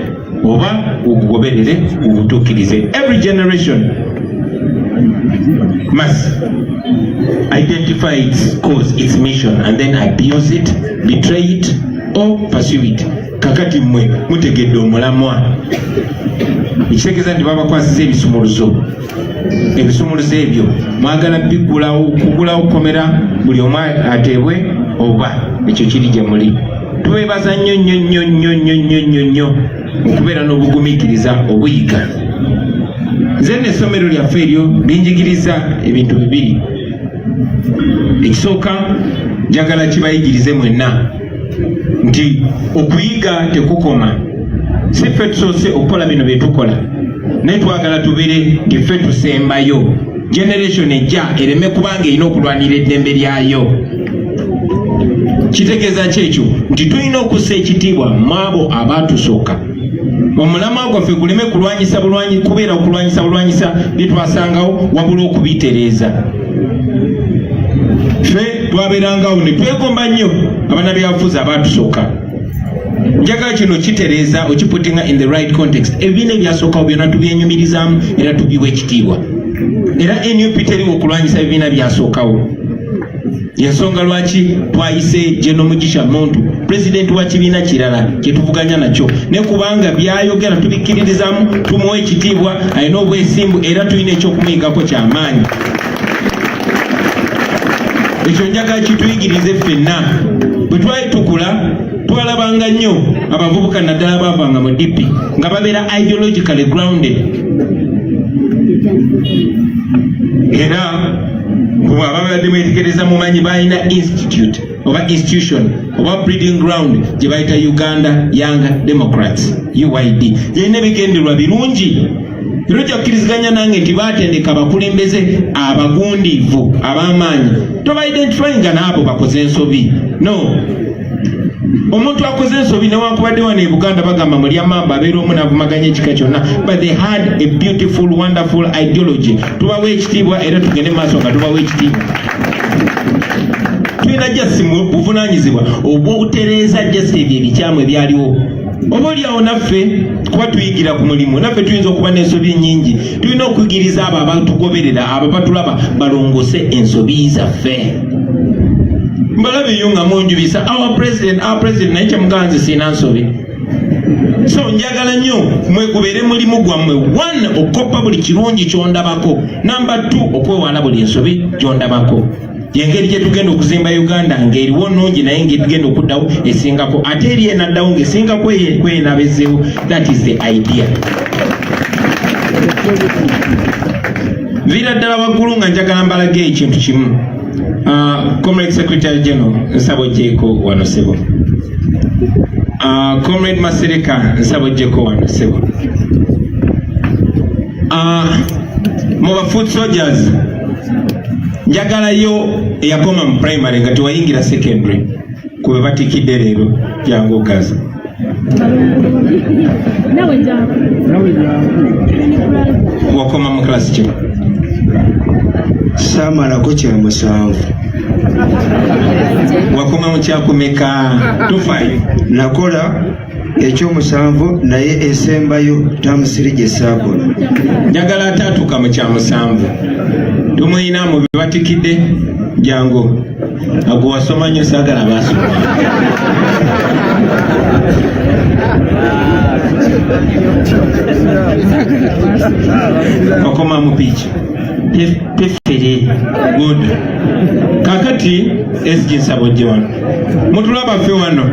oba ogugoberere ogutuukirize. Every generation must identify its cause, its mission, and then abuse it, betray it, or pursue it. Kakati mmwe mutegedde omulamwa. Ekitegeeza nti babakwasiza ebisumuluzo. Ebisumuluzo ebyo mwagala kugulawo komera buli omu ateebwe oba ekyo kiri gye muli. Tubeebaza nnyo okubeera n'obugumiikiriza obuyiga. Nze n'essomero lyaffe eryo linjigiriza ebintu bibiri. Ekisooka njagala kibayigirize mwenna nti okuyiga tekukoma. Si ffe tusoose okukola bino bye tukola, naye twagala tubeere nti ffe tusembayo. Generation ejja ereme kubanga erina okulwanira eddembe lyayo. Kitegeeza ki ekyo? Nti tulina okussa ekitiibwa mu abo abaatusooka. Omulamwa gwaffe guleme kubeera okulwanyisa bye twasangawo wabula okubitereeza. Ffe twabeerangawo ne twegomba nnyo abanabyabufuzi abaatusooka. Njagala kino kitereeza okiputinga in the right context. Ebibiina ebyasookawo byonna tubyenyumirizaamu era tubiwa ekitiibwa. Era NUP teriwo okulwanyisa ebibiina byasookawo. Yensonga lwaki twayise General Mugisha Muntu president wa kibiina kirala kyetuvuganya nakyo, ne kubanga byayogera tubikkiririzaamu tumuwa ekitiibwa, alina obwesimbu era tulina ekyokumuyigako kyamaanyi. Ekyo njagala kituyigirize ffenna. Bwe twali tukula twalabanga nnyo abavubuka naddala baavanga mu DP nga babeera ideologically grounded. Era ababadde mwetegereza mumanyi balina institute oba institution oba breeding ground gye bayita Uganda Young Democrats UYD. Yalina ebigendererwa birungi. Era ojja kukkiriziganya nange nti baatendeka abakulembeze abagundiivu ab'amaanyi. Toba identifyinga n'abo bakoze ensobi. No. Omuntu akoze ensobi newankubadde wano e Buganda bagamba mulya mamba abeera omu n'avumaganya ekika kyonna, but they had a beautiful wonderful ideology. Tubawa ekitiibwa era tugende mu maaso nga tubawa ekitiibwa. Tulina just buvunaanyizibwa obw'okutereeza just ebyo ebikyamu ebyaliwo. Oba oliawo naffe kuba tuyigira ku mulimu, naffe tuyinza okuba n'ensobi nnyingi. Tulina okuyigiriza abo abatugoberera, abo batulaba balongose ensobi zaffe. Mbalabe yo nga munjubisa our president naye kyemuganze siina nsobi. So njagala nnyo mwekubeere mulimu gwammwe. 1 okoppa buli kirungi kyondabako. Number 2 okwewala buli ensobi gyondabako. Yengeri gye tugenda okuzimba Uganda ng'eriwo nnungi naye ng'etugenda okuddawo esingako ate eri enaddawo ng'esingako kwenabezeewo. That is the idea. Vira ddala waggulu nga njagala mbalage ekintu kimu. Comrade Secretary General nsaba ojjeeko wano ssebo. Comrade Masereka nsaba ojjeeko wano ssebo. Mu ba foot soldiers njagalayo eyakoma mu primary nga tewayingira secondary kube batikidde leero jangu ogaza. Wakoma mu class ki? Saamalako kya 7. Wakoma mu kyakumeka? 25. Nakola ekyomusanvu naye esembayo tamusirije saakola. Njagala ataatuuka mu kyamusanvu tumuyina mu bibatikidde jangu ago wasoma nnyo saagala baasoma. Okoma mu piiki tefere good kakati esiginsabo gye wano mutulaba ffe wano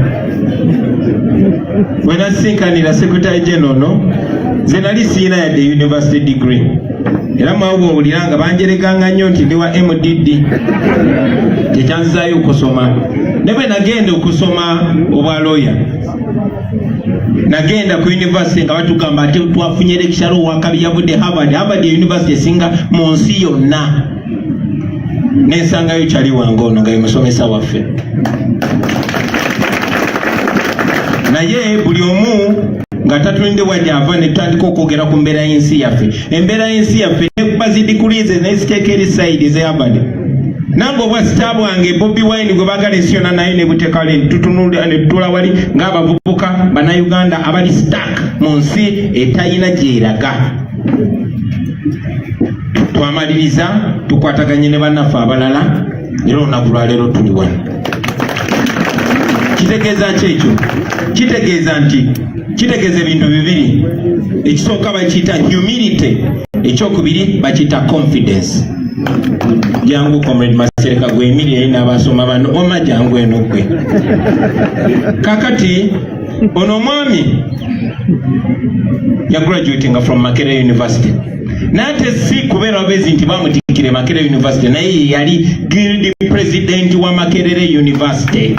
wenasinkanira secretary general nze nali siina yadde university degree era mwawe bw'owulira nga banjereganga nnyo nti ndi wa MDD tekyanzizaayo okusoma ne bwe nagenda okusoma obwa lawyer nagenda ku university nga batugamba ate twafunye lecture owakabi yavudde Harvard university esinga mu nsi yonna nensangayo kyali wange ono nga ye musomesa waffe naye buli omu nga tatulinde wajja ava ne tutandika okwogera ku mbeera y'ensi yaffe. Embeera y'ensi yaffe nekuba zidikulize neziteeka eri sayidi ze Harvard nange obwa sita bwange Bobi Wine gwe baagala ensiyona naye ne butekale tutunula ne tutula wali ng'abavubuka bannayuganda abali stak mu nsi etayina gyeraga. Twamaliriza tukwataganye ne bannaffe abalala era olunaku lwaleero tuli wano. Kitegeeza ki ekyo? Kitegeeza ebintu bibiri. Ekisooka bakiyita humility, ekyokubiri bakiyita confidence. Jangu comrade Masereka gwemirire n'abasoma bano oma jangu eno gwe. Kakati ono omwami ya graduating from Makerere University. Nate si kubeera bezi nti bamutikire Makerere University naye yali guild president wa Makerere University.